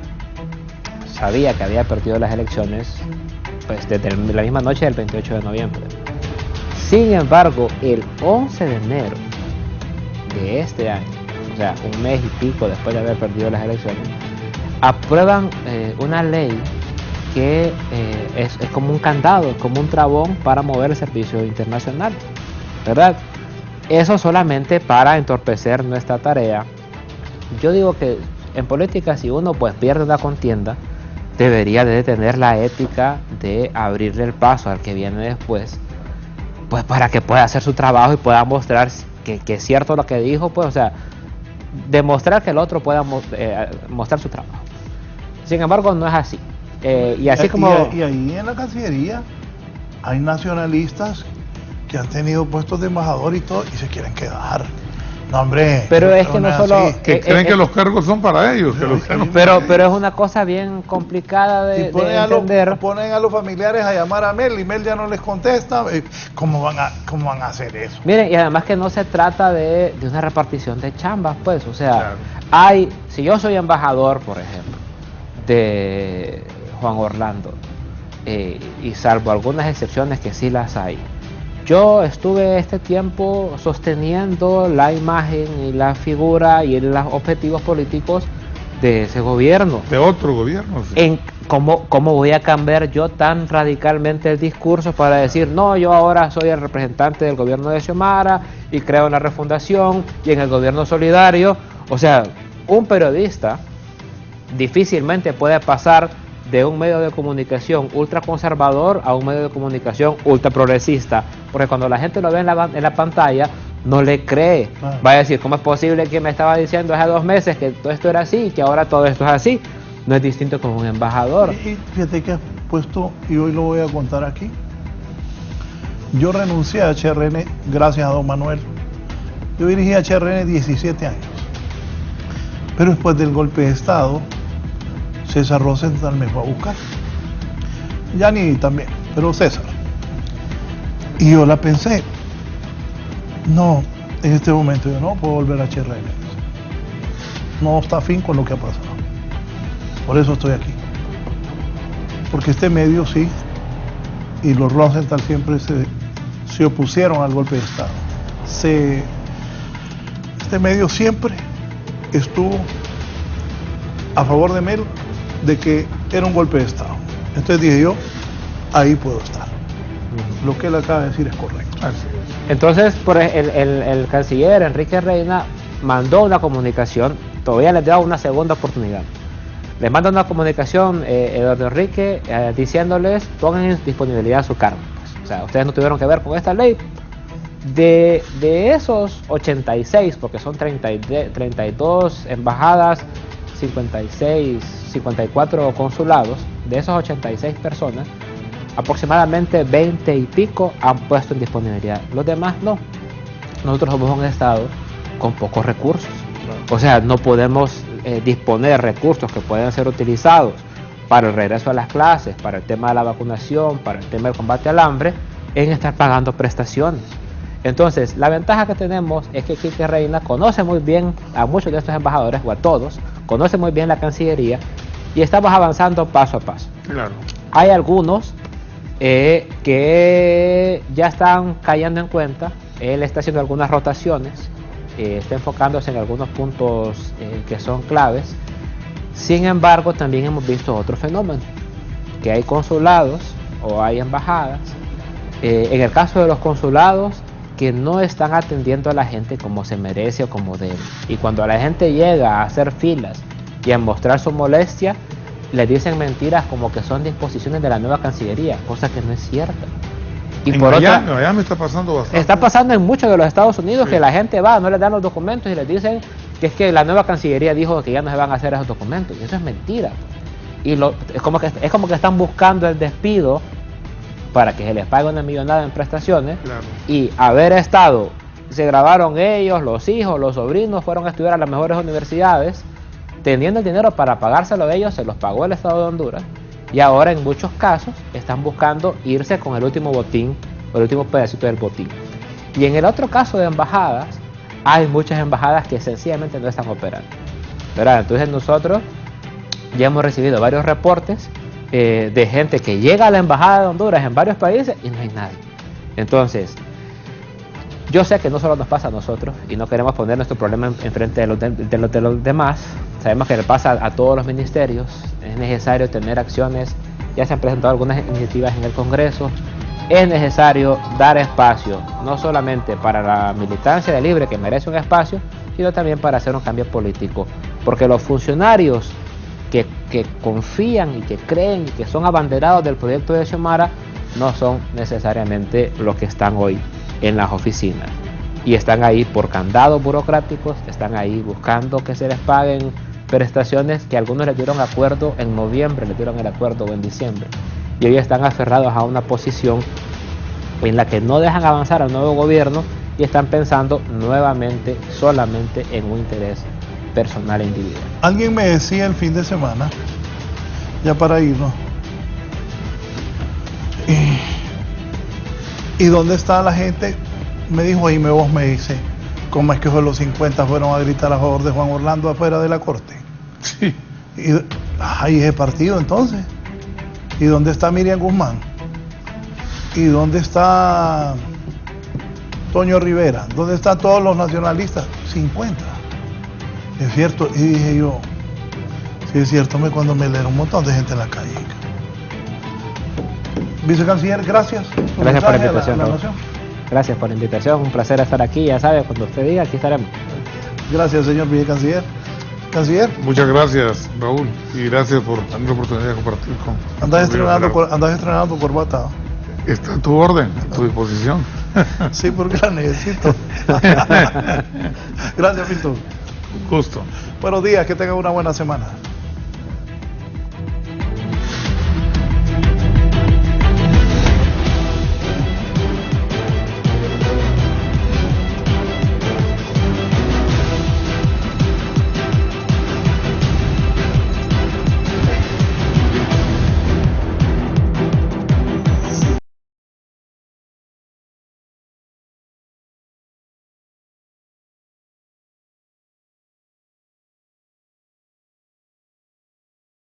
sabía que había perdido las elecciones pues desde la misma noche del 28 de noviembre. Sin embargo, el 11 de enero de este año, o sea, un mes y pico después de haber perdido las elecciones, aprueban una ley que es como un candado, es como un trabón para mover el servicio internacional, ¿verdad? Eso solamente para entorpecer nuestra tarea. Yo digo que en política, si uno pues pierde una contienda, debería de tener la ética de abrirle el paso al que viene después, pues para que pueda hacer su trabajo y pueda mostrar que es cierto lo que dijo, pues, o sea, demostrar que el otro pueda mostrar su trabajo. Sin embargo, no es así. Y así como... Y ahí en la Cancillería hay nacionalistas que han tenido puestos de embajador y todo, y se quieren quedar. No, hombre. Pero es que no solo... así. Que creen que los cargos son para ellos. Que los cargos... Pero es una cosa bien complicada de entender. Ponen a los familiares a llamar a Mel y Mel ya no les contesta. ¿Cómo van a hacer eso? Miren, y además que no se trata de una repartición de chambas, pues. O sea, Claro. si yo soy embajador, por ejemplo, de Juan Orlando, y salvo algunas excepciones que sí las hay, yo estuve este tiempo sosteniendo la imagen y la figura y los objetivos políticos de ese gobierno. De otro gobierno. Sí. ¿Cómo voy a cambiar yo tan radicalmente el discurso para decir, no, yo ahora soy el representante del gobierno de Xiomara y creo en la refundación y en el gobierno solidario? O sea, un periodista difícilmente puede pasar de un medio de comunicación ultraconservador a un medio de comunicación ultraprogresista, porque cuando la gente lo ve en la pantalla no le cree. Va a decir, ¿cómo es posible que me estaba diciendo hace 2 meses que todo esto era así y que ahora todo esto es así? No es distinto con un embajador. Y fíjate que has puesto, y hoy lo voy a contar aquí, yo renuncié a HRN gracias a don Manuel. Yo dirigí a HRN 17 años, pero después del golpe de Estado César Rosenthal me fue a buscar. Yani también, pero César. Y yo la pensé. No, en este momento yo no puedo volver a HRN. No está afín con lo que ha pasado. Por eso estoy aquí. Porque este medio sí, y los Rosenthal siempre se opusieron al golpe de Estado. Este medio siempre estuvo a favor de Mel, de que era un golpe de Estado. Entonces dije yo, ahí puedo estar. Lo que él acaba de decir es correcto. Así es. Entonces, el canciller Enrique Reina mandó una comunicación, todavía les da una segunda oportunidad. Les manda una comunicación, Eduardo Enrique, diciéndoles, pongan en disponibilidad su cargo. O sea, ustedes no tuvieron que ver con esta ley. De esos 86, porque son 32 embajadas, 54 consulados, de esos 86 personas, aproximadamente 20 y pico han puesto en disponibilidad. Los demás no. Nosotros somos un estado con pocos recursos. O sea, no podemos disponer de recursos que puedan ser utilizados para el regreso a las clases, para el tema de la vacunación, para el tema del combate al hambre, en estar pagando prestaciones. Entonces, la ventaja que tenemos es que Quique Reina conoce muy bien a muchos de estos embajadores, o a todos, conoce muy bien la Cancillería, y estamos avanzando paso a paso. Claro. Hay algunos que ya están cayendo en cuenta. Él está haciendo algunas rotaciones, está enfocándose en algunos puntos que son claves. Sin embargo, también hemos visto otro fenómeno, que hay consulados o hay embajadas, en el caso de los consulados, que no están atendiendo a la gente como se merece o como debe. Y cuando la gente llega a hacer filas y a mostrar su molestia, les dicen mentiras como que son disposiciones de la nueva Cancillería, cosa que no es cierta. Y En por Miami, otra, Miami está pasando bastante. está pasando en muchos de los Estados Unidos, Sí. que la gente va, no les dan los documentos y les dicen que es que la nueva Cancillería dijo que ya no se van a hacer esos documentos, y eso es mentira. Y es como que están buscando el despido para que se les pague una millonada en prestaciones. Claro. Y haber estado, se grabaron ellos, los hijos, los sobrinos, fueron a estudiar a las mejores universidades, teniendo el dinero para pagárselo a ellos, se los pagó el Estado de Honduras, y ahora en muchos casos están buscando irse con el último botín, o el último pedacito del botín. Y en el otro caso de embajadas, hay muchas embajadas que sencillamente no están operando, ¿verdad? Entonces nosotros ya hemos recibido varios reportes de gente que llega a la embajada de Honduras en varios países y no hay nadie. Entonces, yo sé que no solo nos pasa a nosotros y no queremos poner nuestro problema enfrente de los demás. Sabemos que le pasa a todos los ministerios. Es necesario tener acciones. Ya se han presentado algunas iniciativas en el Congreso. Es necesario dar espacio, no solamente para la militancia de Libre, que merece un espacio, sino también para hacer un cambio político. Porque los funcionarios que confían y que creen y que son abanderados del proyecto de Xiomara no son necesariamente los que están hoy en las oficinas, y están ahí por candados burocráticos, están ahí buscando que se les paguen prestaciones que algunos les dieron acuerdo en noviembre, les dieron el acuerdo en diciembre, y hoy están aferrados a una posición en la que no dejan avanzar al nuevo gobierno y están pensando nuevamente solamente en un interés personal e individual. Alguien me decía el fin de semana, ya para irnos, ¿y dónde está la gente? Me dijo Jaime Vos, me dice, ¿cómo es que fue los 50 fueron a gritar a favor de Juan Orlando afuera de la corte? Sí. Ahí es el partido entonces. ¿Y dónde está Miriam Guzmán? ¿Y dónde está Toño Rivera? ¿Dónde están todos los nacionalistas? 50. Es cierto. Y dije yo, sí es cierto, cuando me leer un montón de gente en la calle. Vicecanciller, gracias. Gracias por la invitación. Gracias por la invitación, un placer estar aquí, ya sabe, cuando usted diga, aquí estaremos. Gracias, señor vicecanciller. Canciller. Muchas gracias, Raúl, y gracias por darme la oportunidad de compartir con... Andás estrenando corbata. Está a tu orden, a tu disposición. Sí, porque la necesito. Gracias, Pinto. Un gusto. Buenos días, que tengan una buena semana.